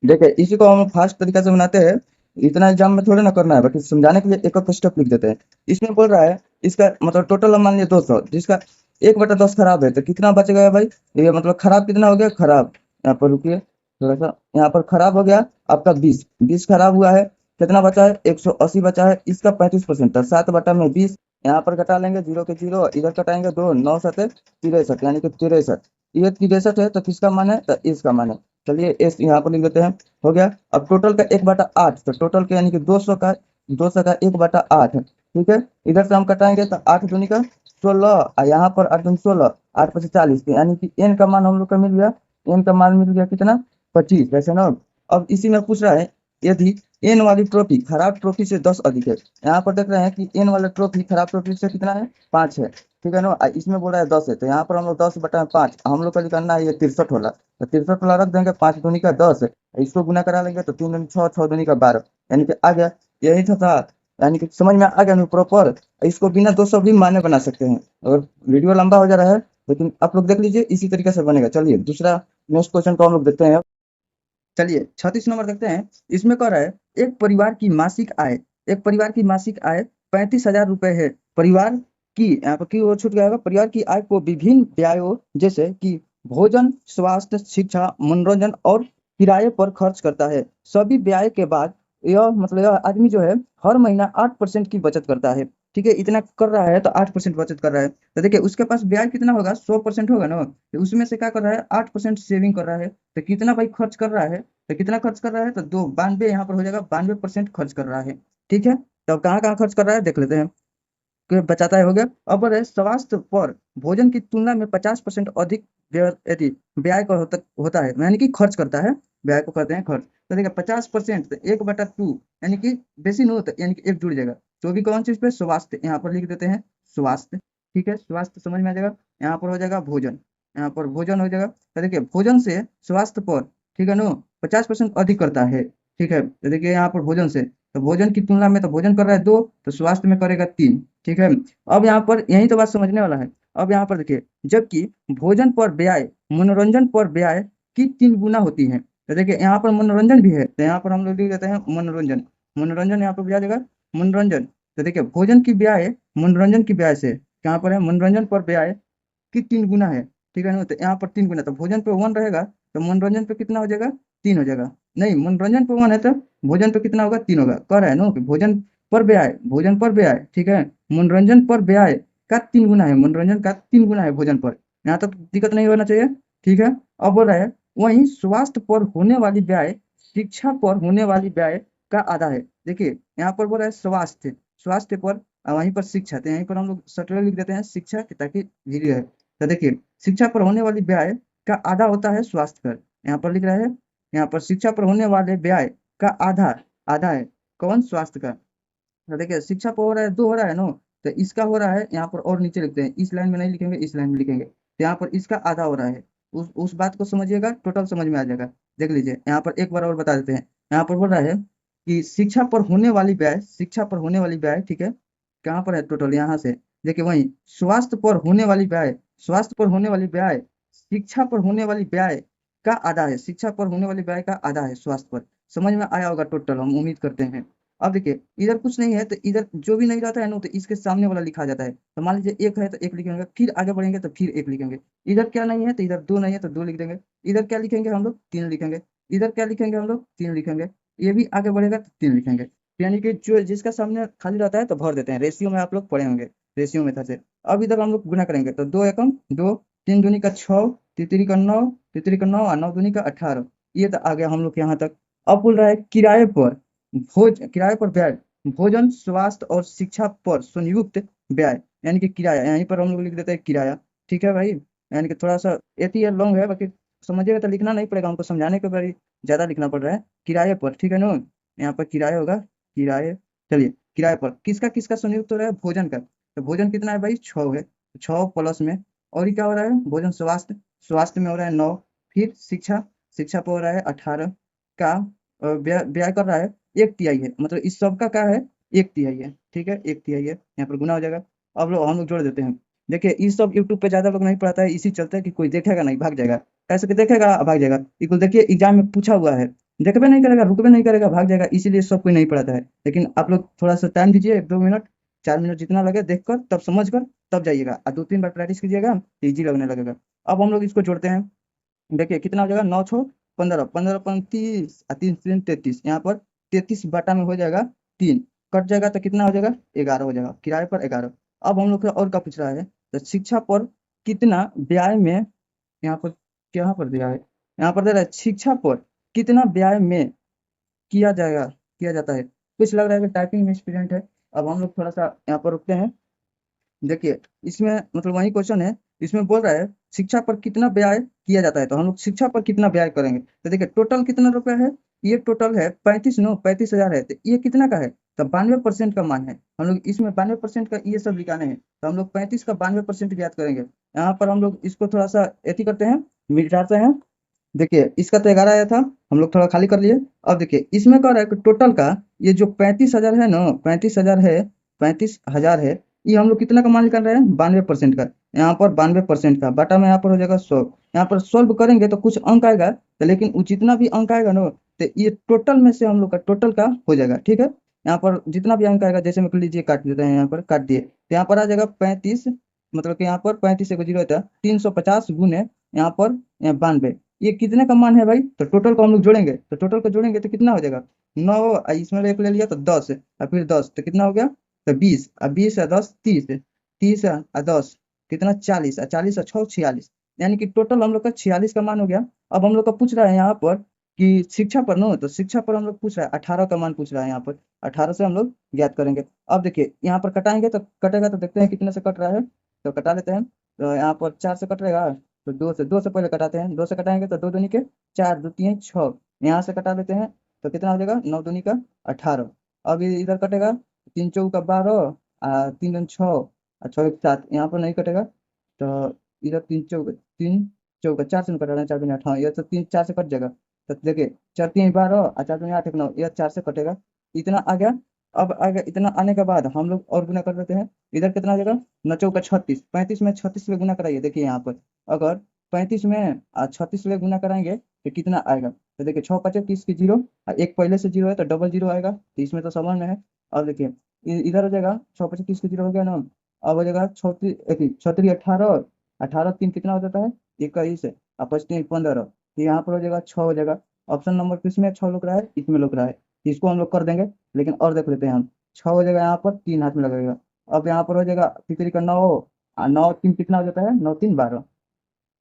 देखिए इसी को हम फास्ट तरीका से बनाते हैं, इतना एग्जाम में थोड़े ना करना है, बल्कि समझाने के लिए एक एक स्टेप लिख देते हैं। इसमें बोल रहा है इसका मतलब टोटल हम मान लिया 200, जिसका 1/10 खराब है, तो कितना बच गया भाई, ये मतलब खराब कितना हो गया, खराब यहाँ पर रुकिए थोड़ा सा, यहाँ पर खराब हो गया आपका 20, 20 खराब हुआ है, कितना बचा है 180 बचा है, इसका 35% था 7/20। यहाँ पर घटा लेंगे 0 के 0, इधर घटाएंगे 2, 9 7 63, यानी कि 63। ये 63 है तो किसका मान है, तो इसका मान है। चलिए इस यहाँ पर लिख देते हैं, हो गया। अब टोटल का 1/8, तो टोटल का यानी कि 200 का 1/8 है, ठीक है। इधर से हम कटाएंगे तो 8 दूनी का 16, और यहाँ पर 8 दूनी 16, 8 पचे 40, यानी कि एन का मान हम लोग का मिल गया। एन का मान मिल गया कितना, 25, वैसे ना। अब इसी में पूछ रहा है यदि एन वाली ट्रॉफी खराब ट्रॉफी से 10 अधिक है। यहाँ पर देख रहे हैं कि एन वाला ट्रॉफी खराब ट्रॉफी से कितना है, 5 है, ठीक है ना। इसमें बोल रहा है 10 है, तो यहाँ पर हम लोग 10/5 हम लोग का निकालना है, ये 63 वाला। तो 63 वाला रख देंगे, 5 दूनी का 10, इसको गुना करा लेंगे तो 3 दूनी 6, 6 दूनी का 12, यानी कि आ गया। यही था, यानी कि समझ में आ गया ना प्रॉपर। इसको बिना 200 भी माने बना सकते हैं, और वीडियो लंबा हो जा रहा है, लेकिन आप लोग देख लीजिए इसी तरीके से बनेगा। चलिए दूसरा नेक्स्ट क्वेश्चन को हम लोग देखते हैं। चलिए 36 नंबर देखते हैं। इसमें कह रहा है एक परिवार की मासिक आय, एक परिवार की मासिक आय 35,000 रुपए है। परिवार की, यहाँ पर की वो छूट गया होगा, परिवार की आय को विभिन्न व्ययों जैसे कि भोजन, स्वास्थ्य, शिक्षा, मनोरंजन और किराए पर खर्च करता है। सभी व्यय के बाद यह मतलब यह आदमी जो है हर महीना 8% की बचत करता है, ठीक है। इतना कर रहा है तो 8% बचत कर रहा है, तो देखिए उसके पास ब्याज कितना होगा, 100% होगा ना, तो उसमें से क्या कर रहा है, 8% सेविंग कर रहा है। तो कितना भाई खर्च कर रहा है, तो कितना खर्च कर रहा है, तो 92 यहाँ पर हो जाएगा, 92% खर्च कर रहा है, ठीक है। तो अब कहाँ कहाँ खर्च कर रहा है देख लेते हैं, कि बचाता है, हो गया। अब बोल रहे हैं, स्वास्थ्य पर भोजन की तुलना में 50% अधिक व्यय का होता है, यानी कि खर्च करता है, व्यय को करते हैं खर्च। तो देखिए 50%, तो 1/2, यानी कि बेसी नो, यानी कि एक जुड़ जाएगा। तो भी कौन चीज पे, स्वास्थ्य, यहाँ पर लिख देते हैं स्वास्थ्य, ठीक है। स्वास्थ्य समझ में आ जाएगा। यहाँ पर हो जाएगा भोजन, यहाँ पर भोजन हो जाएगा। तो देखिए भोजन से स्वास्थ्य पर, ठीक है नो, 50% अधिक करता है, ठीक है। तो देखिए यहाँ पर भोजन से, तो भोजन की तुलना में तो भोजन कर रहा है 2, तो स्वास्थ्य में करेगा 3, ठीक है। अब यहाँ पर यही तो बात समझने वाला है। अब यहाँ पर देखिए, जबकि भोजन पर व्यय मनोरंजन पर व्यय की 3 गुना होती है। तो देखिए यहाँ पर मनोरंजन भी है, तो यहाँ पर हम लोग लिख देते हैं मनोरंजन। मनोरंजन यहाँ पर भी आ जाएगा मनोरंजन। तो देखिए भोजन की व्यय मनोरंजन की व्यय से कहाँ पर है, मनोरंजन पर व्यय की 3 गुना है, ठीक है ना। तो यहाँ पर 3 गुना, तो भोजन पे 1 रहेगा, तो मनोरंजन पे कितना हो जाएगा, 3 हो जाएगा। नहीं, मनोरंजन पे 1 है तो भोजन पे कितना होगा, 3 होगा। कह रहा है ना कि भोजन पर व्यय, भोजन पर व्यय, ठीक है, मनोरंजन पर व्यय का 3 गुना है, मनोरंजन का 3 गुना है भोजन पर। यहाँ तक दिक्कत नहीं होना चाहिए, ठीक है। अब बोल रहा है वहीं स्वास्थ्य पर होने वाली व्यय शिक्षा पर होने वाली व्यय का आधा है। देखिए यहाँ पर बोल रहा है स्वास्थ्य, स्वास्थ्य पर, वहीं पर शिक्षा, तो यहीं पर हम लोग सटल लिख देते हैं शिक्षा, ताकि धीरे है। तो देखिए शिक्षा पर होने वाली व्यय का आधा होता है स्वास्थ्य पर, यहाँ पर लिख रहा है, यहाँ पर शिक्षा पर होने वाले व्यय का आधा, आधा है कौन, स्वास्थ्य का। तो देखिए शिक्षा पर हो रहा है 2 हो रहा है ना, तो इसका हो रहा है यहाँ पर, और नीचे लिखते हैं, इस लाइन में नहीं लिखेंगे, इस लाइन में लिखेंगे, तो यहाँ पर इसका आधा हो रहा है। उस बात को समझिएगा, टोटल समझ में आ जाएगा। देख लीजिए यहाँ पर एक बार और बता देते हैं। यहाँ पर बोल रहा है कि शिक्षा पर होने वाली व्यय, शिक्षा पर होने वाली व्यय, ठीक है, कहाँ पर है टोटल, यहाँ से देखिए वही स्वास्थ्य पर होने वाली व्यय, स्वास्थ्य पर होने वाली व्यय शिक्षा पर होने वाली व्यय का आधा है, शिक्षा पर होने वाली व्यय का आधा है स्वास्थ्य पर। समझ में आया होगा टोटल, हम उम्मीद करते हैं। अब देखिए इधर कुछ नहीं है, तो इधर जो भी नहीं रहता है ना, तो इसके सामने वाला लिखा जाता है। तो मान लीजिए 1 है तो 1 लिखेंगे, फिर आगे बढ़ेंगे तो फिर 1 लिखेंगे। इधर क्या नहीं है, तो इधर 2 नहीं है तो 2 लिख देंगे। इधर क्या लिखेंगे हम लोग, 3 लिखेंगे। इधर क्या लिखेंगे हम लोग, 3 लिखेंगे। ये भी आगे बढ़ेगा तो 3 लिखेंगे। तो यानी कि जो जिसका सामने खाली रहता है तो भर देते हैं, रेशियो में आप लोग पढ़े होंगे, रेशियो मेथड से। अब इधर हम लोग गुना करेंगे, तो 2 एकम 2, 3 दूनी का 6, तितरी का 9, तितरी का 9 और 9 दूनी का 18। ये तो आ गया हम लोग यहाँ तक। अब बोल रहा है किराए पर किराए पर व्यय, भोजन, स्वास्थ्य और शिक्षा पर संयुक्त व्यय, यानी कि किराया, यहीं पर हम लोग लिख देते हैं किराया, ठीक है भाई। यानी कि थोड़ा सा एती है, लॉन्ग है, बाकी समझिएगा तो लिखना नहीं पड़ेगा, हमको समझाने के बारे ज्यादा लिखना पड़ रहा है। किराए पर, ठीक है ना, यहाँ पर किराया होगा, किराए। चलिए किराए पर किसका किसका संयुक्त हो रहा है, भोजन का। तो भोजन कितना है भाई, 6 है, तो 6 प्लस में, और ये क्या हो रहा है, भोजन, स्वास्थ्य, स्वास्थ्य में हो रहा है 9, फिर शिक्षा, शिक्षा पर हो रहा है 18 का व्यय व्यय कर रहा है 1/3 है, मतलब इस सब का क्या है, 1/3 है, ठीक है, 1/3 है, यहाँ पर गुना हो जाएगा। अब लोग हम लोग जोड़ देते हैं। देखिए ये सब यूट्यूब पे ज्यादा लोग नहीं पढ़ाता है, इसी चलते कि कोई देखेगा नहीं, भाग जाएगा। ऐसे कि देखेगा भाग जाएगा, इक्वल देखिए एग्जाम में पूछा हुआ है, देखबे नहीं करेगा, रुकबे नहीं करेगा, भाग जाएगा, इसीलिए सब कोई नहीं पढ़ाता है। लेकिन आप लोग थोड़ा सा टाइम दीजिए, 1-2 मिनट, 4 मिनट जितना लगे, देख कर तब समझ कर तब जाइएगा, और 2-3 बार प्रैक्टिस कीजिएगा, ईजी लगने लगेगा। अब हम लोग इसको जोड़ते हैं। देखिए कितना हो जाएगा, 9 6 15, 15 पंग 30 और 3 3 33, यहाँ पर 33 बटा में हो जाएगा 3, कट जाएगा तो कितना हो जाएगा 11 हो जाएगा, किराए पर 11। अब हम लोग का और क्या पूछ रहा है, तो शिक्षा पर कितना व्यय में, यहाँ पर क्या पर दिया है, यहाँ पर दे रहा है शिक्षा पर कितना व्यय में किया जाता है। कुछ लग रहा है कि टाइपिंग में स्टूडेंट है। अब हम लोग थोड़ा सा यहाँ पर रुकते हैं। देखिए इसमें मतलब वही क्वेश्चन है, इसमें बोल रहा है शिक्षा पर कितना व्यय किया जाता है, तो हम लोग शिक्षा पर कितना व्यय करेंगे। तो देखिए टोटल कितना रुपया है, ये टोटल है 35,000 है, तो ये कितना का है, तो 92% का मान है। हम लोग इसमें 92% का ये सब निकाले हैं, तो हम लोग 35 का 92% ज्ञात करेंगे। यहाँ पर हम लोग इसको थोड़ा सा एथी करते हैं, मिटाते हैं। देखिए इसका तो 11 आया था, हम लोग थोड़ा खाली कर लिए। अब देखिए इसमें कह रहा है कि टोटल का ये जो 35,000 है ना, 35,000 है, ये हम लोग कितना का मान निकाल रहे हैं, 92% का। यहाँ पर 92% का बटा में यहाँ पर हो जाएगा 100। यहाँ पर सॉल्व करेंगे तो कुछ अंक आएगा, तो लेकिन वो जितना भी अंक आएगा ना, तो ये टोटल में से हम लोग का टोटल का हो जाएगा, ठीक है। यहाँ पर जितना भी अंक आएगा, जैसे में कर लीजिए, काट देते हैं, यहाँ पर काट दिए, तो यहाँ पर आ जाएगा 35, मतलब कि यहाँ पर 35 से 0 होता है 350 गुने यहाँ पर 92। ये कितने का मान है भाई, तो टोटल को हम लोग जोड़ेंगे, तो टोटल को जोड़ेंगे तो कितना हो जाएगा 9, इसमें एक ले लिया तो 10, और फिर 10 तो कितना हो गया, तो 20, और 20 है 10 30, 30 है 10 कितना 40, और 40 और 6 46, यानी कि टोटल हम लोग का 46 का मान हो गया। अब हम लोग का पूछ रहा है यहाँ पर कि शिक्षा पर नो, तो शिक्षा पर हम लोग पूछ रहा है 18 का मान पूछ रहा है, यहाँ पर 18 से हम लोग ज्ञात करेंगे। अब देखिए यहाँ पर कटाएंगे तो कटेगा, तो देखते हैं कितने से कट रहा है, तो कटा लेते हैं। तो यहाँ पर 4 से कट रहेगा, तो 2 से पहले कटाते हैं, 2 से कटाएंगे तो 2 दूनी के 4, 2 3 6, यहाँ से कटा लेते हैं तो कितना हो जाएगा 9 दूनी का 18। अब ये इधर कटेगा, 3 चौका 12, 3 दूनी 6, और 6 एक 7, यहाँ पर नहीं कटेगा, तो इधर 3 चौका 4 से कटा रहे हैं, 4 दूनी 8, हाँ ये तो 3 4 से कट जाएगा। तो देखिए 4 3 12, और 4 दूनी 8 1 9, यह 4 से कटेगा, इतना आ गया। अब आ गया, इतना आने के बाद हम लोग और गुना कर देते हैं, इधर कितना आ जाएगा 9 चौका 36, 35 में 36 से गुना कराइए। देखिए यहाँ पर अगर 35 में 36 से गुना कराएंगे तो कितना आएगा, तो देखिए 6 5 30 की 0, और एक पहले से 0 है तो डबल 0 आएगा, तो इसमें तो समझ में है। अब देखिए इधर हो जाएगा 6 5 30 की 0 हो गया ना। अब हो जाएगा 36 18, 18 3 कितना हो जाता है 21, और 5 3 15, तो यहाँ पर हो जाएगा 6 हो जाएगा। ऑप्शन नंबर किसमें 6 लुक रहा है, इसमें लुक रहा है, इसको हम लोग कर देंगे। लेकिन और देख लेते हैं हम, 6 हो जाएगा यहाँ पर, 3 हाथ में लगेगा। अब यहाँ पर हो जाएगा तितरी का 9, और 9 3 कितना हो जाता है 9 3 12,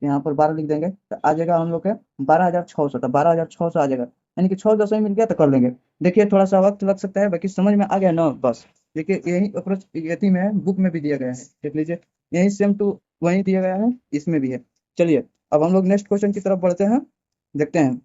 यहाँ पर 12 लिख देंगे तो आ जाएगा हम लोग के 12,600, तो 12,600 आ जाएगा, यानी कि 6 10 में मिल गया तो कर लेंगे। देखिए थोड़ा सा वक्त लग सकता है, बाकी समझ में आ गया ना, बस। देखिए यही अप्रोच यति में है, बुक में भी दिया गया है, देख लीजिए, यही सेम टू वही दिया गया है, इसमें भी है। चलिए अब हम लोग नेक्स्ट क्वेश्चन की तरफ बढ़ते हैं, देखते हैं।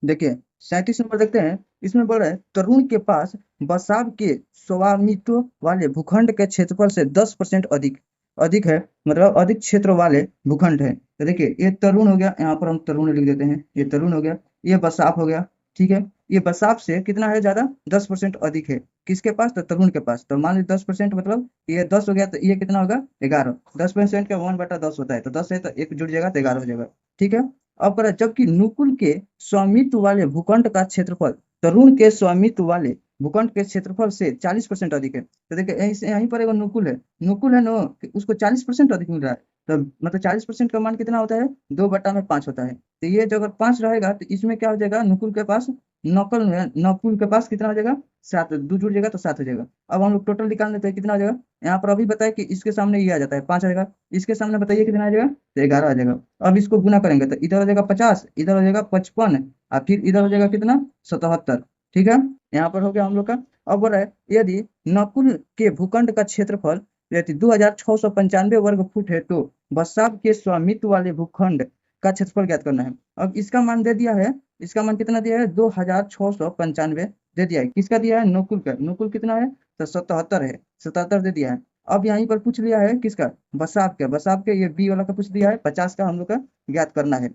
देखिए 37 नंबर देखते हैं, इसमें बोल रहा है तरुण के पास बसाव के स्वामित्व वाले भूखंड के क्षेत्रफल से 10% अधिक अधिक है, मतलब अधिक क्षेत्र वाले भूखंड है। तो देखिए ये तरुण हो गया, यहाँ पर हम तरुण लिख देते हैं, ये तरुण हो गया, ये बसाव हो गया, ठीक है। ये बसाव से कितना है ज्यादा, 10% अधिक है, किसके पास, तो तरुण के पास। तो मान लीजिए 10% मतलब ये 10 हो गया, तो ये कितना होगा 11, 10% का 1/10 होता है, तो 10 है तो एक जुड़ जाएगा तो 11 हो जाएगा, ठीक है। अब करें, जबकि नुकुल के स्वामित्व वाले भूखंड का क्षेत्रफल तरुण के स्वामित्व वाले भूखंड के क्षेत्रफल से 40% अधिक है। तो देखिए यहीं पर एगो नुकुल है ना, कि उसको 40% अधिक मिल रहा है, तो मतलब 40% का मान कितना होता है, 2/5 होता है। तो ये जो अगर 5 रहेगा तो इसमें क्या हो जाएगा, नुकुल के पास नकुल के पास कितना हो जाएगा 7, 2 जुड़ जाएगा तो 7 हो जाएगा। अब हम लोग टोटल निकाल लेते हैं, कितना हो जाएगा, यहाँ पर अभी बताया कि इसके सामने ये आ जाता है 5 आएगा, इसके सामने बताइए कितना आ जाएगा, तो 11 आ जाएगा। अब इसको गुना करेंगे तो इधर हो जाएगा 50, इधर हो जाएगा 55, और फिर इधर हो जाएगा कितना 77, ठीक है। यहाँ पर हो गया हम लोग का। अब बोल रहा है यदि नकुल के भूखंड का क्षेत्रफल यदि 2,695 वर्ग फुट है, तो बसाव के स्वामित्व वाले भूखंड का क्षेत्रफल ज्ञात करना है। अब इसका मान दे दिया है, इसका मान कितना दिया है 2,695 दे दिया है, किसका दिया है, नकुल का। नकुल कितना है, तो 77 है, 77 दे दिया है। अब यहीं पर पूछ लिया है किसका, बसाव के ये बी वाला का पूछ दिया है, 50 का हम लोग का ज्ञात करना है,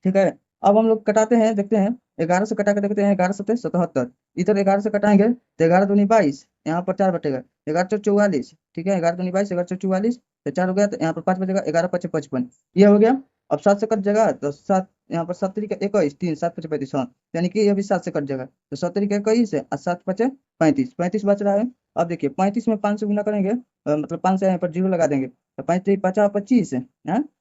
ठीक है। अब हम लोग कटाते हैं, देखते हैं 11 से कटा के देखते हैं, 11 7 77, इधर 11 से कटाएंगे तो 11 दूनी 22, यहाँ पर 4 बटेगा, 11 4 44, ठीक है, 11 दूनी 22, 11 4 44, तो 4 हो गया, तो यहाँ पर 5 बचेगा, 11 5 55, ये हो गया। अब 7 से कट जाएगा तो 7, यहाँ पर 7 तरीका 21, 3 7 5 35, हाँ, यानी कि ये भी 7 से कट जाएगा, तो 7 तरीका 21 है, और 7 5 35, 35 बच रहा है। अब देखिए 35 में 5 से गुना करेंगे, मतलब 5 से यहाँ पर 0 लगा देंगे, तो 5×3 = 25 है,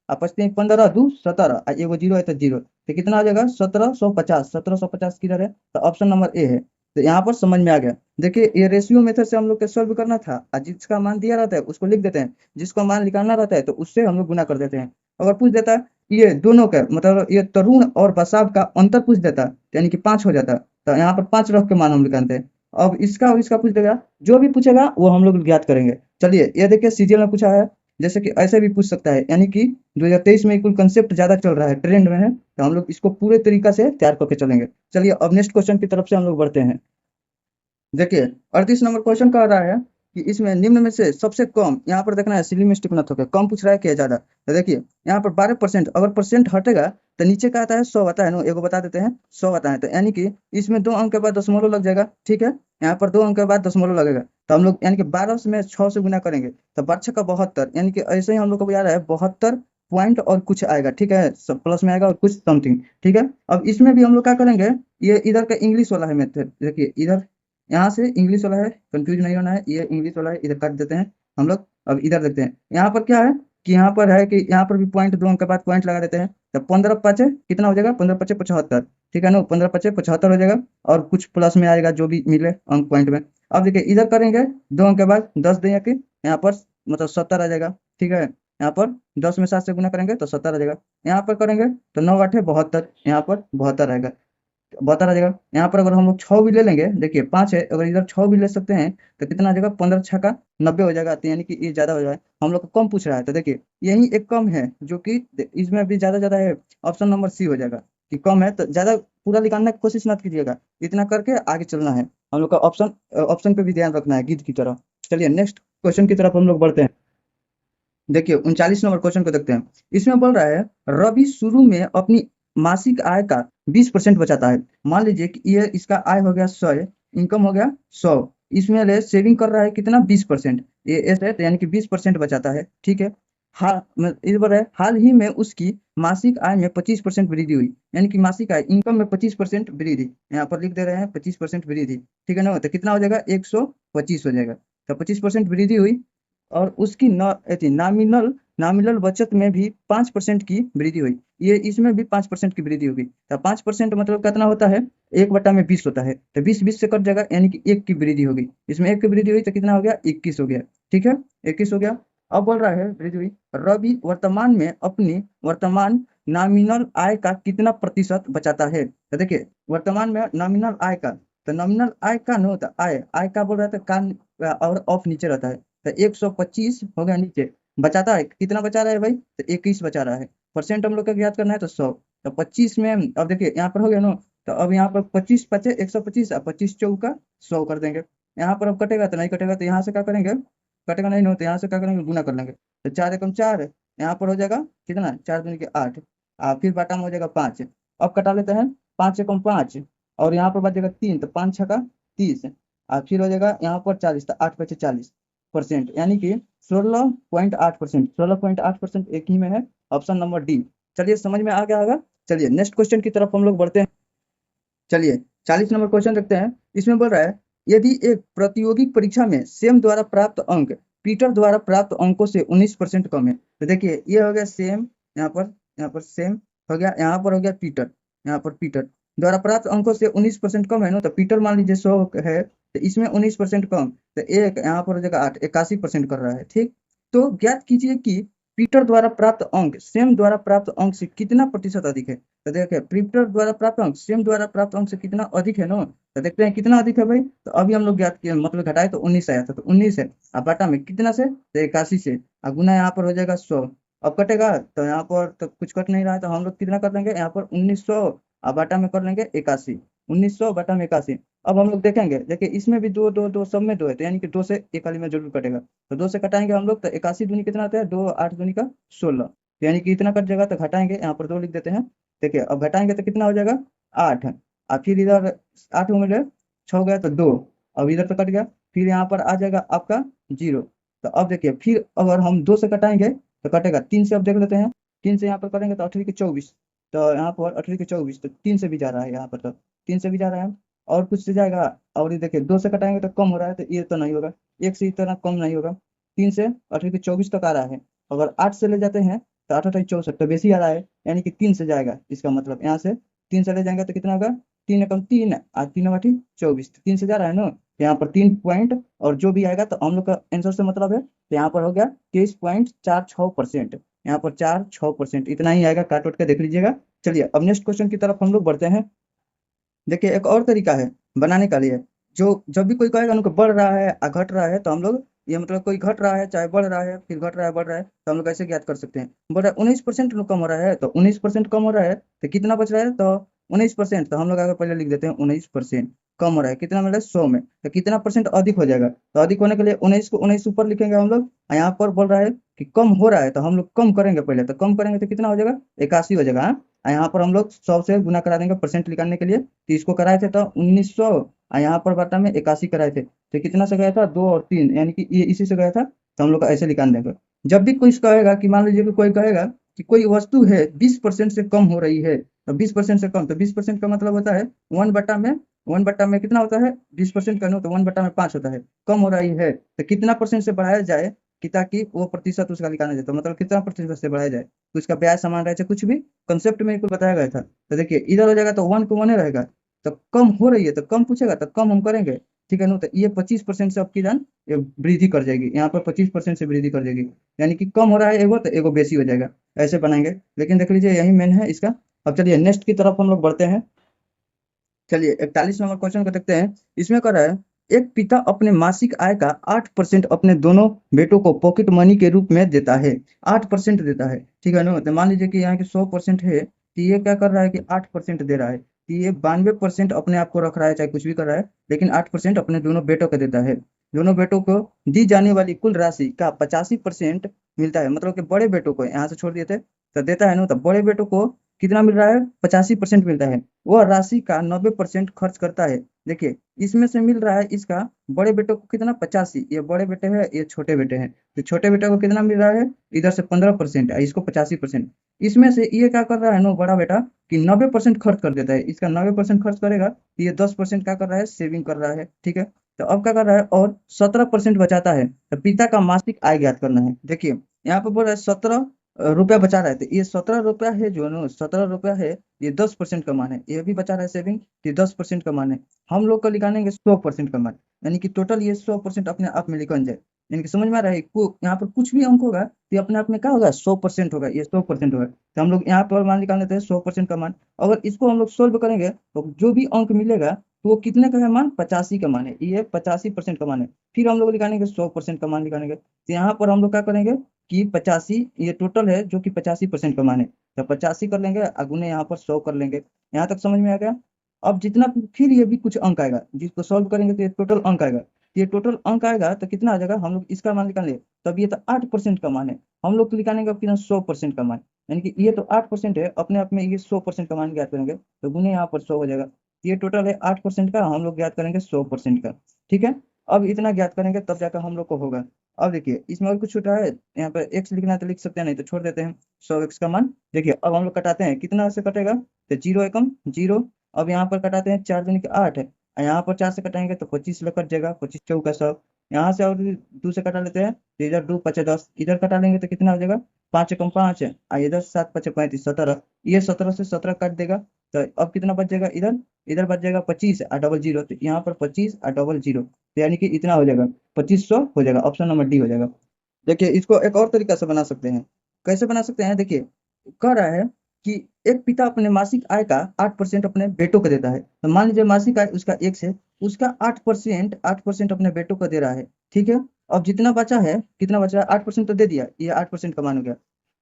और 5×3 = 15, 2 17, एगो जीरो है तो जीरो, तो कितना हो जाएगा 1750। 1750 किधर है, तो ऑप्शन नंबर ए है। तो यहाँ पर समझ में आ गया। देखिए ये रेशियो मेथड से हम लोग को सॉल्व करना था, और जिसका मान दिया रहता है उसको लिख देते हैं, जिसको मान निकालना रहता है तो उससे हम लोग गुना कर देते हैं। अगर पूछ देता है ये दोनों का मतलब ये तरुण और बसाव का अंतर पूछ देता, यानी कि 5 हो जाता, तो यहाँ पर 5 रख के मान हम निकालते हैं। अब इसका और इसका पूछ देगा, जो भी पूछेगा वो हम लोग ज्ञात करेंगे। चलिए ये देखिए सीजीएल में पूछा है, जैसे कि ऐसे भी पूछ सकता है, यानी कि 2023 में कुल कंसेप्ट ज्यादा चल रहा है, ट्रेंड में है, तो हम लोग इसको पूरे तरीका से तैयार करके चलेंगे। चलिए अब नेक्स्ट क्वेश्चन की तरफ से हम लोग बढ़ते हैं। देखिए 38 नंबर क्वेश्चन कह रहा है कि इसमें निम्न में से सबसे कम, यहाँ पर देखना है सिलीमिस्टिक मत होकर, कम पूछ रहा है क्या ज्यादा। तो देखिए यहाँ पर 12%, अगर परसेंट हटेगा तो नीचे का आता है 100 आता है ना, एगो बता देते हैं 100 आता है, तो यानी कि इसमें 2 अंक के बाद दशमलव लग जाएगा, ठीक है। यहाँ पर 2 अंक के बाद दशमलव लगेगा, तो हम लोग यानी कि 12 में 6 से गुना करेंगे, तो 12 का 72, यानी कि ऐसे ही हम लोग को याद है 72 पॉइंट और कुछ आएगा, ठीक है, सब प्लस में आएगा और कुछ समथिंग, ठीक है। अब इसमें भी हम लोग क्या करेंगे, ये इधर का इंग्लिश वाला है मेथड, देखिए इधर यहाँ से इंग्लिश वाला है, कंफ्यूज नहीं होना है, ये इंग्लिश वाला है, इधर काट देते हैं हम लोग। अब इधर देखते हैं, यहाँ पर क्या है कि यहाँ पर है कि यहाँ पर भी पॉइंट, 2 अंक के बाद पॉइंट लगा देते हैं, तो 15×5 कितना हो जाएगा, 15×5 = 75, ठीक है ना, 15×5 = 75 हो जाएगा, और कुछ प्लस में आएगा जो भी मिले अंक पॉइंट में। अब देखिए इधर करेंगे 2 अंक के बाद 10 दें कि यहाँ पर मतलब 70 आ जाएगा, ठीक है। यहाँ पर 10 में 7 से गुना करेंगे तो 70 आ जाएगा, यहाँ पर करेंगे तो 9×8 = 72, यहाँ पर 72 आएगा, बता रहा जाएगा। यहाँ पर अगर हम लोग 6 भी ले लेंगे, देखिए 5 है, अगर इधर 6 भी ले सकते हैं तो कितना आ जाएगा, 15×6 = 90 हो जाएगा, तो यानी कि ये ज्यादा हो जाएगा, हम लोग को कम पूछ रहा है, तो देखिए यही एक कम है जो कि इसमें भी ज्यादा ज्यादा है, ऑप्शन नंबर सी हो जाएगा कि कम है, तो ज्यादा पूरा निकालने की कोशिश मत कीजिएगा, इतना करके आगे चलना है। हम लोग का ऑप्शन ऑप्शन पे भी ध्यान रखना है गिद्ध की तरह। चलिए नेक्स्ट क्वेश्चन की तरफ हम लोग बढ़ते हैं। देखिए 39 नंबर क्वेश्चन को देखते हैं। इसमें बोल रहा है रवि शुरू में अपनी मासिक आय का 20% बचाता है। मान लीजिए कि ये इसका आय हो गया 100, इनकम हो गया 100, इसमें ले सेविंग कर रहा है कितना 20%, ये ऐसे यानी कि 20% बचाता है, ठीक है। इस बार है हाल ही में उसकी मासिक आय में 25% वृद्धि हुई, यानी कि मासिक आय इनकम में 25% वृद्धि, यहाँ पर लिख दे रहे हैं 25% वृद्धि, ठीक है ना, तो कितना हो जाएगा 125 हो जाएगा, तो 25% वृद्धि हुई, और उसकी नॉमिनल नॉमिनल बचत में भी 5% की वृद्धि हुई, ये इसमें भी 5% की वृद्धि होगी, तो 5% मतलब कितना होता है, 1/20 होता है, तो 20 से कट जाएगा, यानी कि 1 की वृद्धि होगी, इसमें 1 की वृद्धि हुई तो कितना हो गया 21 हो गया, ठीक है, 21 हो गया। अब बोल रहा है वृद्धि हुई, रवि वर्तमान में अपनी वर्तमान नॉमिनल आय का कितना प्रतिशत बचाता है, तो देखिए वर्तमान में नॉमिनल आय का, तो नॉमिनल आय का नहीं होता, आय आय का बोल रहा था, कान और ऑफ नीचे रहता है, तो 125 हो गया नीचे, बचाता है कितना बचा रहा है भाई, तो 21 बचा रहा है, परसेंट हम लोग का ज्ञात करना है तो 100, तो 25 में अब देखिए यहाँ पर हो गया ना, तो अब यहाँ पर 25 पचे 125, 25 चौका 100 कर देंगे, यहाँ पर अब कटेगा तो नहीं कटेगा, तो यहाँ से क्या करेंगे, कटेगा नहीं ना, तो यहाँ से क्या करेंगे गुना कर लेंगे, तो 4 × 4 यहाँ पर हो जाएगा कितना, 4×2 = 8, फिर बाटा में हो जाएगा 5, अब कटा लेते हैं, 5×1 = 5, और यहाँ पर बचेगा 3, तो 5×6 = 30, फिर हो जाएगा यहाँ पर 40, तो 8×5 = 40%, यानी कि 16.8%, 16.8% एक ही में है, ऑप्शन नंबर डी। चलिए समझ में आ गया होगा। चलिए नेक्स्ट क्वेश्चन की तरफ हम लोग बढ़ते हैं। चलिए 40 नंबर क्वेश्चन देखते हैं। इसमें बोल रहा है यदि एक प्रतियोगी परीक्षा में सेम द्वारा प्राप्त अंक पीटर द्वारा प्राप्त अंकों से 19% कम है, तो देखिए ये हो गया सेम, यहाँ पर सेम हो गया, यहाँ पर हो गया पीटर, यहाँ पर पीटर द्वारा प्राप्त अंकों से 19% कम है ना, तो पीटर मान लीजिए 100 है, तो इसमें 19% कम, तो एक यहाँ पर हो जाएगा 8, 81% कर रहा है, ठीक। तो ज्ञात कीजिए कि पीटर द्वारा प्राप्त अंक सेम द्वारा प्राप्त अंक से कितना प्रतिशत अधिक है, तो देखिए पीटर द्वारा प्राप्त अंक सेम द्वारा प्राप्त अंक से कितना अधिक है ना, तो देखते हैं कितना अधिक है भाई, तो अभी हम लोग ज्ञात किए, मतलब घटाए तो 19 आया था, तो 19 है, अब बाटा में कितना से, तो 81 से, अब गुना यहाँ पर हो जाएगा 100, अब कटेगा तो यहाँ पर तो कुछ कट नहीं रहा है, तो हम लोग कितना कर लेंगे यहाँ पर 1900, अब बाटा में कर लेंगे 81, 1900 बटा में 81। अब हम लोग देखेंगे, देखिए इसमें भी दो दो दो सब में दो है, तो यानी कि 2 से एक वाली में जरूर कटेगा, तो 2 से कटाएंगे हम लोग, तो 81 दूनी कितना आता है, 2 8 दूनी का 16, तो यानी कि इतना कट जाएगा, तो घटाएंगे यहाँ पर 2 लिख देते हैं। देखिए अब घटाएंगे तो कितना हो जाएगा 8, और फिर इधर 8 में ले 6 गया तो 2, अब इधर तो कट गया, फिर यहाँ पर आ जाएगा आपका 0, तो अब देखिए फिर अगर हम 2 से कटाएंगे तो कटेगा 3 से, अब देख लेते हैं 3 से यहाँ पर करेंगे तो 18 के 24, तो यहाँ पर 18 के 24, तो 3 से भी जा रहा है यहाँ पर, तो 3 से भी जा रहा है, और कुछ से जाएगा, और ये देखिए 2 से कटाएंगे तो कम हो रहा है, तो ये तो नहीं होगा, 1 से इतना कम नहीं होगा, 3 से 18 के 24 तक आ रहा है, अगर 8 से ले जाते हैं तो 8 8 64, तो बेसी आ रहा है, यानी कि 3 से जाएगा। इसका मतलब यहाँ से 3 से ले जाएंगे तो कितना होगा, 3 एकम 3 और 3 बाटी 24, 3 से जा रहा है ना, तो यहाँ पर 3 पॉइंट और जो भी आएगा, तो हम लोग का आंसर से मतलब है, तो यहाँ पर हो गया 23.46%। यहाँ पर 4-6% इतना ही आएगा, काट उठ के देख लीजिएगा। चलिए अब नेक्स्ट क्वेश्चन की तरफ हम लोग बढ़ते हैं। देखिए एक और तरीका है बनाने का लिए, जो जब भी कोई कहेगा उनको बढ़ रहा है या घट रहा है, तो हम लोग ये मतलब कोई घट रहा है चाहे बढ़ रहा है, फिर घट रहा है बढ़ रहा है, तो हम लोग ऐसे ज्ञात कर सकते हैं। बढ़ रहा है 19% कम हो रहा है, तो 19% कम हो रहा है, तो कितना बच रहा है, तो 19%, तो हम लोग आगे पहले लिख देते हैं 19% कम हो रहा है, कितना मिल रहा है 100 में, तो कितना परसेंट अधिक हो जाएगा, तो अधिक होने के लिए 19 को 19 ऊपर लिखेंगे हम लोग, और यहाँ पर बोल रहा है कि कम हो रहा है, तो हम लोग कम करेंगे पहले, तो कम करेंगे तो कितना हो जाएगा 81 हो जाएगा, हाँ? और यहाँ पर हम लोग 100 से गुना करा देंगे परसेंट निकालने के लिए, तो इसको कराए थे तो 1900, और यहाँ पर बटा में 81 कराए थे, तो कितना से गया था 2 और 3, यानी कि ये इसी से गया था, तो हम लोग ऐसे निकाल देंगे। जब भी कोई कहेगा कि मान लीजिए कि कोई कहेगा कि कोई वस्तु है 20% से कम हो रही है, तो 20% से कम, तो 20% का मतलब होता है 1/में कितना होता है 20% का, नो तो 1/5 होता है, कम हो रही है, तो कितना परसेंट से बढ़ाया जाए कि ताकि वो प्रतिशत उसका निकालना जाए, तो मतलब कितना प्रतिशत से बढ़ाया जाए, तो उसका ब्याज समान रहे, चाहे कुछ भी कंसेप्ट में कुछ बताया गया था। तो देखिए इधर हो जाएगा तो 1 को 1 रहेगा, तो कम हो रही है तो कम पूछेगा तो कम हम करेंगे, ठीक है ना, तो ये 25% से आपकी जान ये वृद्धि कर जाएगी, यहाँ पर 25% से वृद्धि कर जाएगी, यानी कि कम हो रहा है एगो तो एगो बेसी हो जाएगा, ऐसे बनाएंगे। लेकिन देख लीजिए यही मेन है इसका। अब चलिए नेक्स्ट की तरफ हम लोग बढ़ते हैं। चलिए 41 नंबर क्वेश्चन को देखते हैं। इसमें कह रहा है, एक पिता अपने मासिक आय का 8% अपने दोनों बेटों को पॉकेट मनी के रूप में देता है, 8% देता है, ठीक है ना, तो मान लीजिए कि यहाँ की 100% है, तो ये क्या कर रहा है कि 8% दे रहा है, तो ये 92% अपने आप को रख रहा है, चाहे कुछ भी कर रहा है, लेकिन 8% अपने दोनों बेटों को देता है। दोनों बेटों को दी जाने वाली कुल राशि का 85% मिलता है, मतलब कि बड़े बेटों को यहाँ से छोड़ दिए थे तो देता है ना, तो बड़े बेटों को कितना मिल रहा है 85% मिलता है, वह राशि का 90% खर्च करता है। देखिए इसमें से मिल रहा है इसका बड़े बेटे को कितना 85, ये बड़े बेटे हैं ये छोटे बेटे हैं, तो छोटे बेटे को कितना मिल रहा है इधर से 15% है, इसको 85%। इसमें से ये क्या कर रहा है ना बड़ा बेटा कि 90% खर्च कर देता है, इसका 90% खर्च करेगा तो ये 10% क्या कर रहा है सेविंग कर रहा है, ठीक है। तो अब क्या कर रहा है और 17% बचाता है, तो पिता का मासिक आय ज्ञात करना है। देखिए यहाँ पे बोल रहा है 17 रुपया बचा रहा है, तो ये 17 रुपया है जो ना 17 रुपया है, ये 10% का मान है, ये भी बचा रहा है सेविंग, ये 10% का मान है। हम लोग का निकालेंगे 100% का मान, यानी कि टोटल ये 100% अपने आप में निकल जाए, यानी कि समझ में आ रहा है यहाँ पर कुछ भी अंक होगा तो ये अपने आप में क्या होगा 100% होगा, ये 100% होगा, तो हम लोग यहाँ पर मान निकाल लेते हैं 100% का मान। अगर इसको हम लोग सोल्व करेंगे तो जो भी अंक मिलेगा तो वो कितने का है मान 85 का मान है, ये 85% का मान है। फिर हम लोग निकालेंगे 100% का मान निकालेंगे, तो यहाँ पर हम लोग क्या करेंगे कि 85 ये टोटल है जो कि 85% का मान है, तो 85 कर लेंगे अगुने यहाँ पर 100 कर लेंगे। यहाँ तक समझ में आ गया। अब जितना फिर ये भी कुछ अंक आएगा जिसको सॉल्व करेंगे तो ये टोटल अंक आएगा, ये टोटल अंक आएगा तो कितना आ जाएगा, हम लोग इसका मान निकालेंगे, तब ये तो 8% का मान है, हम लोग तो निकालेंगे अब कितना 100% का मान, यानी कि ये तो 8% है अपने आप में, ये 100% का मान ज्ञात करेंगे तो गुने यहाँ पर 100 हो जाएगा, ये टोटल है 8% का, हम लोग ज्ञात करेंगे 100% का, ठीक है। अब इतना ज्ञात करेंगे तब जाकर हम लोग को होगा। अब देखिए इसमें और कुछ छूटा है, यहाँ पर एक्स लिखना है तो लिख सकते हैं, नहीं तो छोड़ देते हैं 100x का मान। देखिए अब हम लोग कटाते हैं, कितना से कटेगा तो 0 एकम 0। अब यहाँ पर कटाते हैं 4 दूनी के 8 है, और यहाँ पर 4 से कटाएंगे तो 25 कट जाएगा, 25 चौका 100। यहाँ से और 2 से कटा लेते हैं तो इधर 2 5 10, इधर कटा लेंगे तो कितना हो जाएगा 5 एकम 5 है, और इधर 7 5 35 17, ये 17 से 17 काट देगा, तो अब कितना बच जाएगा इधर, इधर बच जाएगा 25 और डबल 0, तो यहाँ पर 25 और डबल 0, तो यानी कि इतना हो जाएगा 2500 हो जाएगा, ऑप्शन नंबर डी हो जाएगा। देखिए इसको एक और तरीका से बना सकते हैं, कैसे बना सकते हैं, देखिए कह रहा है कि एक पिता अपने मासिक आय का 8% अपने बेटों को देता है, तो मान लीजिए मासिक आय उसका x है, उसका 8% अपने बेटों को दे रहा है, ठीक है। अब जितना बचा है कितना बचा है 8% तो दे दिया, ये 8% का मान हो गया,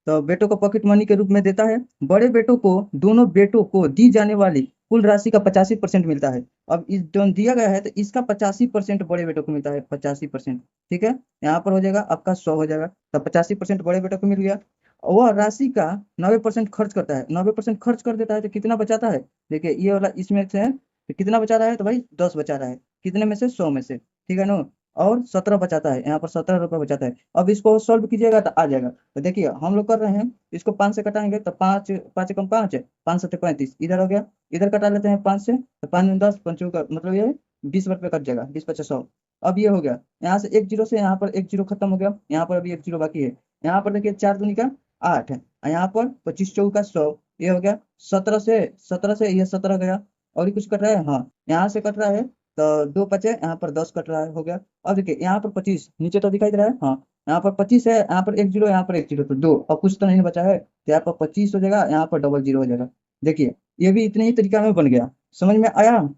तो बेटों को पॉकेट मनी के रूप में देता है। बड़े बेटों को दोनों बेटों को दी जाने वाली कुल राशि का 85% मिलता है। अब इस जो दिया गया है तो इसका 85% बड़े बेटों को मिलता है, 85%, ठीक है। यहाँ पर हो जाएगा आपका 100 हो जाएगा, तो 85% बड़े बेटों को मिल गया। वह राशि का 90% खर्च करता है, 90% खर्च कर देता है, तो कितना बचाता है, देखिए ये वाला इसमें से है, तो कितना बचा रहा है तो भाई 10 बचा रहा है, कितने में से 100 में से, ठीक है ना, और 17 बचाता है, यहाँ पर 17 रुपये बचाता है। अब इसको सॉल्व कीजिएगा तो आ जाएगा, तो देखिए हम लोग कर रहे हैं इसको 5 से कटाएंगे तो 5 5 कम 5 है, 5 7 35, इधर हो गया, इधर कटा लेते हैं 5 से, तो 5 में 10 पंचों का मतलब ये 20 रुपये कट जाएगा, 20 25 100। अब ये हो गया, यहाँ से एक जीरो से यहाँ पर एक जीरो खत्म हो गया, यहाँ पर अभी एक जीरो बाकी है, यहाँ पर देखिए 4 दूनी का 8 है, यहाँ पर 25 चौका 100, ये हो गया 17 से ये 17 गया। और ही कुछ कट रहा है, हाँ यहाँ से कट रहा है तो 2 बचे, यहाँ पर 10 कट रहा है, हो गया। अब देखिए यहाँ पर 25 नीचे तो दिखाई दे रहा है, हाँ यहाँ पर 25 है, यहाँ पर एक जीरो, यहाँ पर एक जीरो, तो 2 और कुछ तो नहीं बचा है, तो यहाँ पर 25 हो जाएगा, यहाँ पर डबल जीरो हो जाएगा। देखिए ये भी इतने ही तरीका में बन गया, समझ में आया?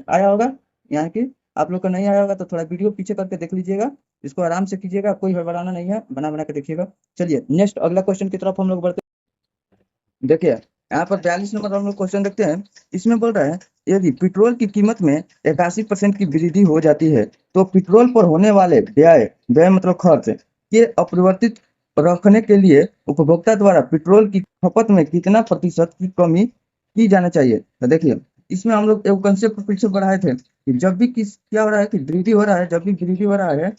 आया होगा। यहाँ की आप लोग का नहीं आया होगा तो थोड़ा वीडियो पीछे करके देख लीजिएगा, इसको आराम से कीजिएगा, कोई हड़बड़ाना नहीं है, बना बना के देखिएगा। चलिए नेक्स्ट अगला क्वेश्चन की तरफ हम लोग बढ़ते हैं। देखिए यहाँ पर 42 नंबर हम लोग क्वेश्चन देखते हैं। इसमें बोल रहा है यदि पेट्रोल की कीमत में 81% की वृद्धि हो जाती है तो पेट्रोल पर होने वाले व्यय, व्यय मतलब खर्च के अपरिवर्तित रखने के लिए उपभोक्ता द्वारा पेट्रोल की खपत में कितना प्रतिशत की कमी की जाना चाहिए। तो देखिए इसमें हम लोग एक कंसेप्ट पीछे बढ़ाए थे कि जब भी किस क्या हो रहा है कि वृद्धि हो रहा है, जब भी वृद्धि हो रहा है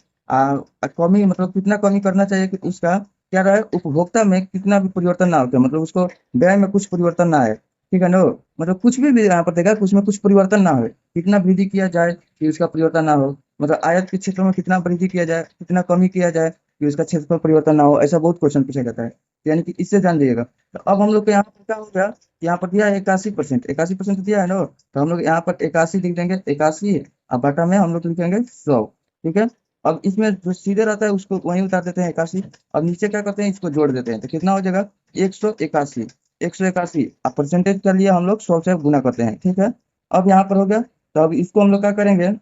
कमी मतलब कितना कमी करना चाहिए कि उसका क्या रहा है, उपभोक्ता में कितना भी परिवर्तन ना होता, मतलब उसको व्यय में कुछ परिवर्तन ना आए, ठीक है ना, मतलब कुछ भी यहाँ पर देखा कुछ में कुछ परिवर्तन ना हो, कितना वृद्धि किया जाए कि उसका परिवर्तन ना हो, मतलब आयात के क्षेत्र में कितना वृद्धि किया जाए, कितना कमी किया जाए कि उसका क्षेत्र में परिवर्तन ना हो, ऐसा बहुत क्वेश्चन पूछा जाता है, यानी कि इससे जान लीजिएगा। तो अब हम लोग को यहाँ पर क्या हो गया, यहाँ पर दिया है 81%, 81% दिया है ना, तो हम लोग यहाँ पर 81 लिख देंगे, 81 और बटा में हम लोग लिखेंगे 100, ठीक है। अब इसमें जो सीधे रहता है उसको वहीं उतार देते हैं 81, अब नीचे क्या करते हैं इसको जोड़ देते हैं, तो कितना हो जाएगा 181, 181 अब परसेंटेज के लिए हम लोग 100 से गुना करते हैं, ठीक है। अब यहाँ पर हो गया, तो अब इसको हम लोग क्या करेंगे,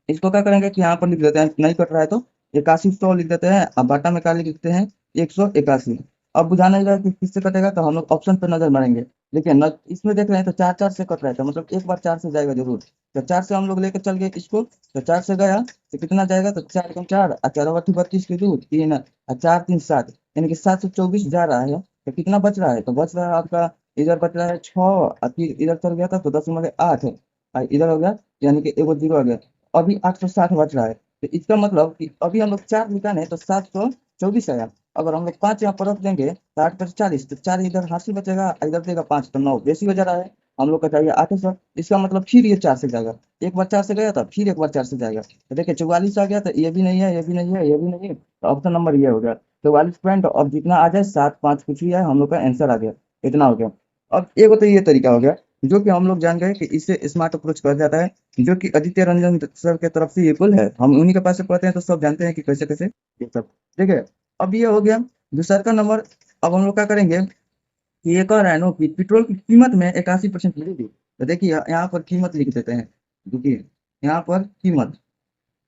इसको क्या करेंगे कि यहाँ पर लिख देते हैं, नहीं कट रहा है तो 81 100 लिख देते हैं, अब बाटा में क्या लिख देते हैं 181। अब बुझाना है कि किससे कटेगा, तो हम लोग ऑप्शन पर नजर मारेंगे, देखिए न इसमें देख रहे हैं तो 4 4 से कट रहा है, तो मतलब एक बार 4 से जाएगा जरूर, तो 4 से हम लोग लेकर चल गए इसको, तो 4 से गया तो कितना जाएगा, तो 4 कम 4 और 4 32 के 2 3 और 4 3 7, यानी कि 724 जा रहा है, तो कितना बच रहा है, तो बच रहा है आपका इधर बच रहा है 6 और फिर इधर चल गया था तो 10 में 8 है, और इधर हो गया यानी कि एगो जीरो आ गया, अभी 860 बच रहा है, तो इसका मतलब कि अभी हम लोग 4 निकाले तो 724 आया, अगर हम लोग 5 यहाँ पर रख देंगे तो 8 पर 40, तो 4 इधर हासिल बचेगा, इधर देगा 5 तो 9 बेसी हो जा रहा है, हम लोग का चाहिए 800, इसका मतलब फिर ये 4 से जाएगा, एक बार 4 से गया था फिर एक बार 4 से जाएगा, तो देखिए 44 आ गया, तो ये भी नहीं है, ये भी नहीं है, ये भी नहीं है, तो ऑप्शन नंबर ये हो गया 44 पॉइंट, अब जितना आ जाए 7 5 कुछ भी है, हम लोग का आंसर आ गया, इतना हो गया। अब एक तो ये तरीका हो गया जो कि हम लोग जान गए कि इससे स्मार्ट अप्रोच कहा जाता है, जो कि आदित्य रंजन सर के तरफ से ये पुल है, हम उन्हीं के पास से पढ़ते हैं तो सब जानते हैं कि कैसे कैसे ये सब, ठीक है। अब ये हो गया दूसरा का नंबर। अब हम लोग क्या करेंगे कि ये कह रहा है ना कि पेट्रोल की कीमत में 81% वृद्धि, तो देखिए यहाँ पर कीमत लिख देते हैं, देखिए यहाँ पर कीमत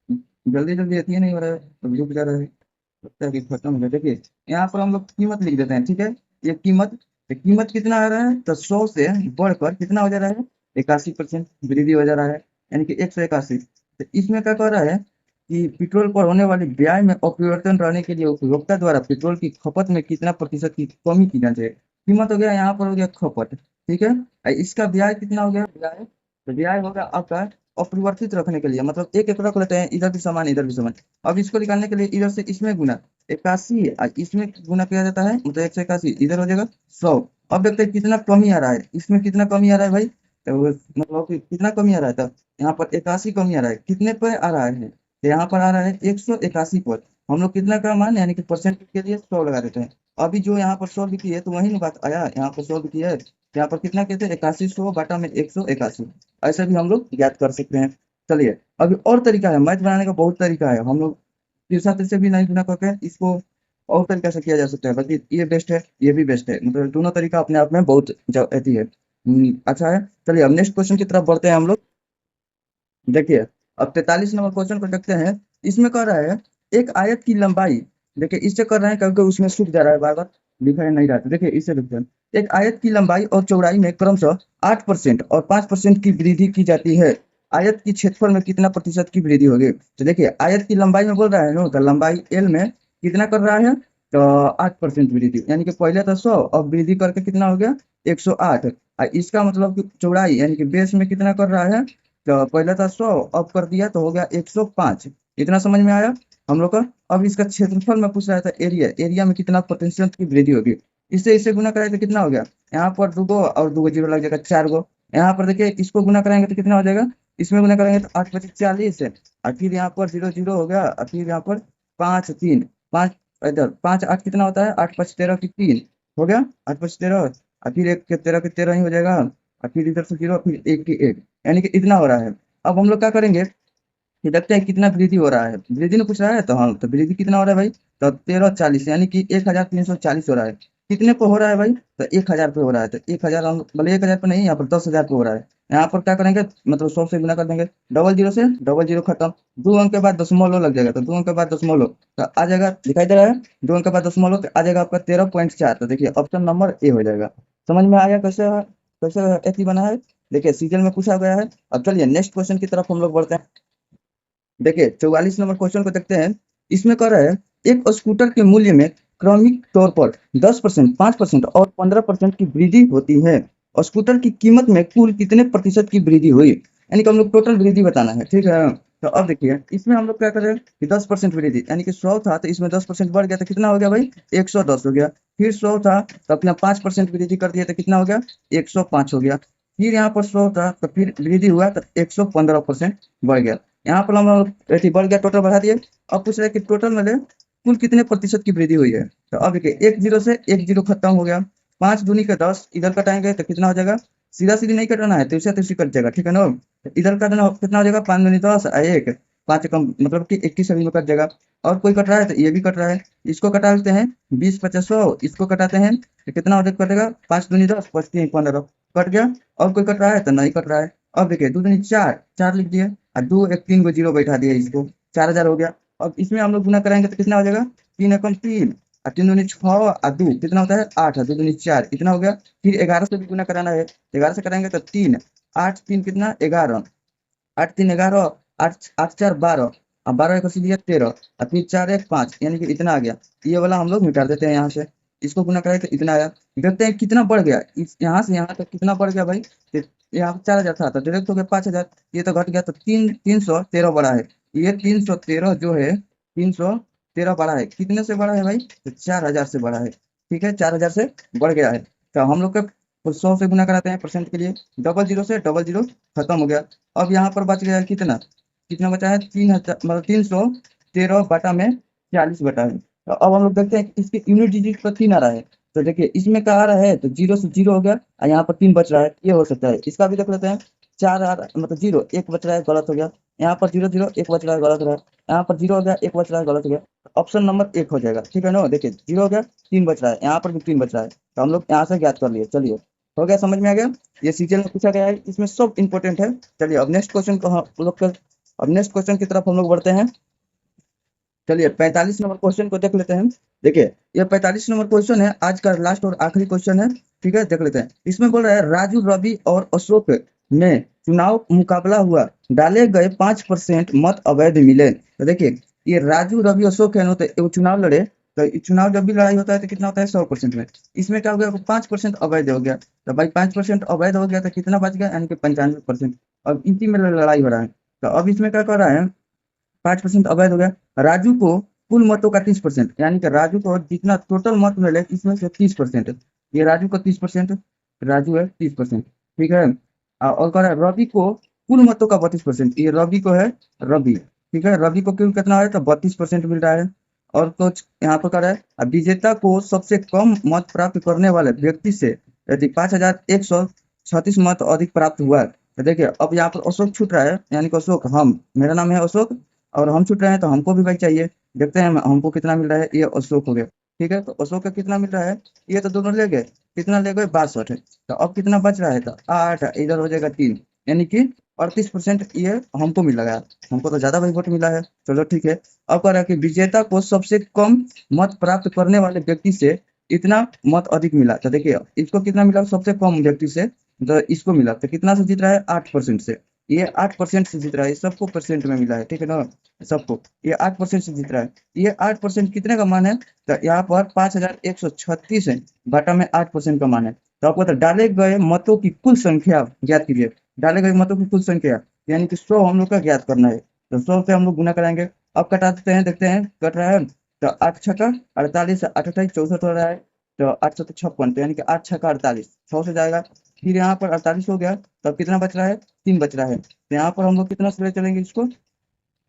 जल्दी जल्दी आती है, नहीं हो रहा है तो रुक जा रहा है, लगता है कि खत्म हो गया, देखिए यहाँ पर हम लोग कीमत लिख देते हैं, ठीक है। ये कीमत, तो कीमत कितना आ रहा है, तो 100 से बढ़कर कितना हो जा रहा है 81% वृद्धि हो जा रहा है, यानी कि 181। तो इसमें क्या कह रहा है कि पेट्रोल पर होने वाले व्यय में अपरिवर्तन रहने के लिए उपभोक्ता द्वारा पेट्रोल की खपत में कितना प्रतिशत की कमी की जानी चाहिए। कीमत हो गया, यहाँ पर हो गया खपत, ठीक है। और इसका ब्याज कितना हो गया, ब्याज, तो ब्याज होगा आपका अपरिवर्तित रखने के लिए, मतलब एक रख लेते हैं, इधर भी समान इधर भी समान, अब इसको निकालने के लिए इधर से इसमें गुना 81 इसमें गुना किया जाता है, मतलब 181 इधर हो जाएगा 100। अब देखते हैं कितना कमी आ रहा है, इसमें कितना कमी आ रहा है भाई, तो मतलब कि कितना कमी आ रहा है, तब यहाँ पर 81 कमी आ रहा है, कितने पर आ रहा है, तो यहाँ पर आ रहा है 181 पर, हम लोग कितना का मान यानी कि परसेंट के लिए 100 लगा देते हैं। अभी जो यहाँ पर 100 लिखी है तो वही ना बात आया, यहाँ पर 100 लिखी है, यहाँ पर कितना कहते हैं 81 100 बाटा में 181, ऐसा भी हम लोग याद कर सकते हैं। चलिए अभी और तरीका है, मैथ बनाने का बहुत तरीका है, हम लोग तिरछा से भी नहीं गुना करके इसको और तरीके से किया जा सकता है, बल्कि ये बेस्ट है, ये भी बेस्ट है, मतलब दोनों तरीका अपने आप में बहुत अति है, अच्छा है। चलिए अब नेक्स्ट क्वेश्चन की तरफ बढ़ते हैं हम लोग। देखिए अब 43 नंबर क्वेश्चन को देखते हैं। इसमें कह रहा है एक आयत की लंबाई, देखिए इससे कर रहे हैं क्योंकि उसमें सूख जा रहा है बार बार, लिखा है नहीं रहा, तो देखिए इससे लिखते हैं, एक आयत की लंबाई और चौड़ाई में क्रमशः 8% और 5% की वृद्धि की जाती है, आयत की क्षेत्रफल में कितना प्रतिशत की वृद्धि होगी। तो देखिए आयत की लंबाई में बोल रहा है ना, तो लंबाई एल में कितना कर रहा है, तो 8% वृद्धि, यानी कि पहले था 100 अब वृद्धि करके कितना हो गया 108, और इसका मतलब कि चौड़ाई यानी कि बेस में कितना कर रहा है, तो पहले था 100 अब कर दिया तो हो गया 105, इतना समझ में आया हम लोग का। अब इसका क्षेत्रफल में पूछ रहा था एरिया, एरिया में कितना पोटेंशियल की वृद्धि होगी, इससे इसे गुना कराए तो कितना हो गया, यहाँ पर दूगो और दूगो जीरो लग जाएगा 4 गो, यहाँ पर देखिए इसको गुना कराएंगे तो कितना हो जाएगा, इसमें गुना करेंगे तो 8 25 40 है, और फिर यहाँ पर 0 0 हो गया, और फिर यहाँ पर 5 3 5 और इधर 5 8 कितना होता है, 8 5 13 की 3 हो गया, 8 5 13 और फिर 1 के 13 के 13 ही हो जाएगा, और फिर इधर से 0 फिर 1 की 1, यानी कि इतना हो रहा है। अब हम लोग क्या करेंगे कि देखते हैं कितना वृद्धि हो रहा है, वृद्धि ने पूछ रहा है तो हाँ, तो वृद्धि कितना हो रहा है भाई, तो 1340 यानी कि 1340 हो रहा है। कितने पे हो रहा है भाई, तो 1000 पे हो रहा है, तो 1000 हम बोले 1000 पे नहीं, यहाँ पर 10,000 पे हो रहा है। यहाँ पर क्या करेंगे, मतलब 100 से गुना कर देंगे, डबल जीरो से डबल जीरो खत्म, 2 अंक के बाद दशमलव लग जाएगा, तो 2 अंक के बाद दशमलव तो आ जाएगा, दिखाई दे रहा है, 2 अंक के बाद दशमलव तो आ जाएगा आपका 13.4। तो देखिए ऑप्शन नंबर ए हो जाएगा। समझ में आया कैसे कैसे ऐसी बना है, देखिए सीरियल में पूछा गया है। अब चलिए नेक्स्ट क्वेश्चन की तरफ हम लोग बढ़ते हैं। देखिए 44 नंबर क्वेश्चन को देखते हैं। इसमें कह रहा है एक स्कूटर के मूल्य में क्रमिक तौर पर 10%, 5% और 15% की वृद्धि होती है। स्कूटर की कीमत में कुल कितने प्रतिशत की वृद्धि हुई, यानी कि हम लोग टोटल वृद्धि बताना है, ठीक है। तो अब देखिए इसमें हम लोग क्या करें कि 10% वृद्धि, यानी कि 100 था तो इसमें 10% बढ़ गया तो कितना हो गया भाई, 110 हो गया। फिर 100 था तो अपना 5% वृद्धि कर दिया तो कितना हो गया, 105 हो गया। फिर यहाँ पर 100 था तो फिर वृद्धि हुआ तो 115% बढ़ गया। यहाँ पर हम अथी बढ़ गया, टोटल बढ़ा दिए। अब पूछ रहे हैं कि टोटल में कुल कितने प्रतिशत की वृद्धि हुई है। तो अब देखिए 1 जीरो से 1 जीरो खत्म हो गया, 5 दूनी का 10, इधर कटाएंगे तो कितना हो जाएगा, सीधा सीधी नहीं कटाना है, तिरछा तिरछी कट जाएगा, ठीक है ना। तो इधर काटना कितना हो जाएगा, 5 दूनी 10 और 1 5 कम मतलब कि 21 सभी में कट जाएगा। और कोई कट रहा है तो ये भी कट रहा है, इसको कटा लेते हैं, 20 50 100, इसको कटाते हैं तो कितना हो जाएगा, कटेगा 5 दूनी 10 5 3 15 कट गया। और कोई कट रहा है तो नहीं कट रहा है। अब देखिए 2 दूनी 4, 4 लिख दिए और 2 1 3 को जीरो बैठा दिया, इसको 4000 हो गया। अब इसमें हम लोग गुना कराएंगे तो कितना हो जाएगा, 3 एकम 3 और 3 दूनी 6 और 2 कितना होता है 8 और 2 दूनी 4 इतना हो गया। फिर 11 से भी गुना कराना है, 11 से कराएंगे तो 3 8 3 कितना 11, 8 3 11, 8 8 4 12 और 12 एक दिया 13 और फिर 4 1 5, यानी कि इतना आ गया। ये वाला हम लोग मिटा देते हैं यहाँ से, इसको गुना करें तो इतना आया। देखते हैं कितना बढ़ गया, इस यहाँ से यहाँ तक कितना बढ़ गया भाई। तो यहाँ पे 4000 था तो डायरेक्ट हो गया 5000, ये तो घट गया, तो 313 बढ़ा है। ये 313 जो है 313 बढ़ा है, कितने से बढ़ा है भाई, तो 4000 से बढ़ा है, ठीक है, 4000 से बढ़ गया है। तो हम लोग का 100 से गुना कराते हैं परसेंट के लिए, डबल जीरो से डबल जीरो खत्म हो गया। अब यहाँ पर बच गया है कितना, कितना बचा है 3000 मतलब 313 बटा में 40 बटा है। तो अब हम लोग देखते हैं कि इसके यूनिट डिजिट पर 3 आ रहा है। तो देखिए इसमें क्या आ रहा है, तो 0 से 0 हो गया और यहाँ पर 3 बच रहा है, ये हो सकता है। इसका भी देख लेते हैं, 4 आ रहा मतलब 0 1 बच रहा है, गलत हो गया। यहाँ पर 0 0 1 बच रहा है, गलत हो रहा है। यहाँ पर 0 हो गया, 1 बच रहा है, गलत हो गया। ऑप्शन नंबर 1 हो जाएगा, ठीक है ना। देखिए 0 हो गया, 3 बच रहा है, यहाँ पर भी 3 बच रहा है, तो हम लोग यहाँ से ज्ञात कर लिए। चलिए हो गया, समझ में आ गया। ये सीजन में पूछा गया है, इसमें सब इंपॉर्टेंट है। चलिए अब नेक्स्ट क्वेश्चन को हम लोग अब नेक्स्ट क्वेश्चन की तरफ हम लोग बढ़ते हैं। चलिए 45 नंबर क्वेश्चन को देख लेते हैं। देखिए ये 45 नंबर क्वेश्चन है, आज का लास्ट और आखिरी क्वेश्चन है, ठीक है, देख लेते हैं। इसमें बोल रहा है राजू रवि और अशोक में चुनाव मुकाबला हुआ, डाले गए 5% मत अवैध मिले। तो देखिए ये राजू रवि अशोक है ना, तो वो चुनाव लड़े, तो ये चुनाव जब भी लड़ाई होता है तो कितना होता है 100% में। इसमें क्या हो गया, 5% अवैध हो गया, तो भाई 5% अवैध हो गया तो कितना बच गया, यानी कि 95%। अब इसी में लड़ाई हो रहा है। तो अब इसमें क्या कर रहा है, 5% अवैध हो गया। राजू को कुल मतों का 30%, यानी कि राजू को जितना टोटल मत मिले इसमें से 30%, ये राजू को 30%, राजू है 30%, ठीक है। और कह रहा है रवि को कुल मतों का 32%, ये रवि को है, रवि, ठीक है, रवि को कुल कितना है तो 32% मिल रहा है। और कुछ यहाँ पर कह रहा है विजेता को सबसे कम मत प्राप्त करने वाले व्यक्ति से यदि 5136 मत अधिक प्राप्त हुआ है। तो देखिए अब यहाँ पर अशोक छूट रहा है, यानी कि अशोक, हम, मेरा नाम है अशोक और हम छूट रहे हैं, तो हमको भी भाई चाहिए। देखते हैं हमको कितना मिल रहा है, ये अशोक हो गया, ठीक है। तो अशोक का कितना मिल रहा है, ये तो दोनों ले गए, कितना ले गए 62 है। तो अब कितना बच रहा है, तो 8 इधर हो जाएगा 3, यानी कि 38% ये हमको मिल रहा है। हमको तो ज्यादा भाई वोट मिला है, चलो ठीक है। अब कह रहा है कि विजेता को सबसे कम मत प्राप्त करने वाले व्यक्ति से इतना मत अधिक मिला। तो देखिए इसको कितना मिला, सबसे कम व्यक्ति से, तो इसको मिला, तो कितना से जीत रहा है 8% से, ये 8% से जीत रहा है, सबको परसेंट में मिला है, ठीक है ना, सबको ये 8% से जीत रहा है। ये 8% कितने का मान है, तो यहाँ पर 5136 है, बटा में 8% का मान है। तो आपको तो डाले गए मतों की कुल संख्या ज्ञात कीजिए, डाले गए मतों की कुल संख्या, यानी कि 100 हम लोग का ज्ञात करना है। तो 100 से हम लोग गुना कराएंगे। अब कटा देते हैं, देखते हैं कट रहा है, तो 8 छक्का 48, 8 28 64 हो रहा है, तो 8 7 56, तो यानी कि 8 छक्का 48, 100 से जाएगा। फिर यहाँ पर 48 हो गया, तो अब कितना बच रहा है, 3 बच रहा है। तो यहाँ पर हम लोग कितना से ले चलेंगे इसको,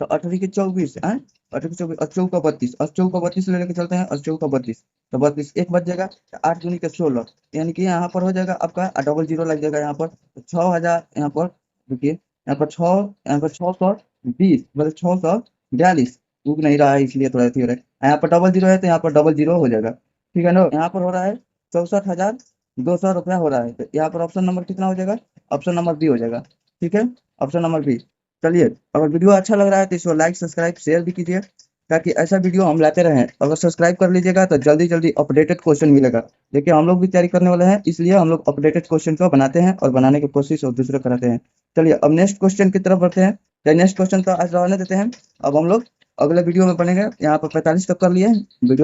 तो 18 की 24 है, 18 की 24 और 4 का 32, और 4 का 32 लेके चलते हैं, और 4 का 32, तो 32 एक बच जाएगा। 8 दूनी के 16, यानी कि यहाँ पर हो जाएगा आपका डबल जीरो लग जाएगा यहाँ पर, तो 6000 यहाँ पर, देखिए यहाँ पर 6, यहाँ पर 620 मतलब 642 उग नहीं रहा है, इसलिए थोड़ा अथी हो रहा है। यहाँ पर डबल जीरो है तो यहाँ पर डबल जीरो हो जाएगा, ठीक है ना। यहाँ पर हो रहा है 64,200 रुपया हो रहा है, तो यहाँ पर ऑप्शन नंबर कितना हो जाएगा, ऑप्शन नंबर बी हो जाएगा, ठीक है, ऑप्शन नंबर बी। चलिए, अगर वीडियो अच्छा लग रहा है तो इसको लाइक सब्सक्राइब शेयर भी कीजिए, ताकि ऐसा वीडियो हम लाते रहें। अगर सब्सक्राइब कर लीजिएगा तो जल्दी जल्दी अपडेटेड क्वेश्चन मिलेगा। देखिए हम लोग भी तैयारी करने वाले हैं, इसलिए हम लोग अपडेटेड क्वेश्चन को बनाते हैं और बनाने की कोशिश और दूसरे कराते हैं। चलिए अब नेक्स्ट क्वेश्चन की तरफ बढ़ते हैं। तो नेक्स्ट क्वेश्चन तो आज रहने देते हैं, अब हम लोग अगले वीडियो में बनेंगे। यहाँ पर 45 तक कर लिए वीडियो।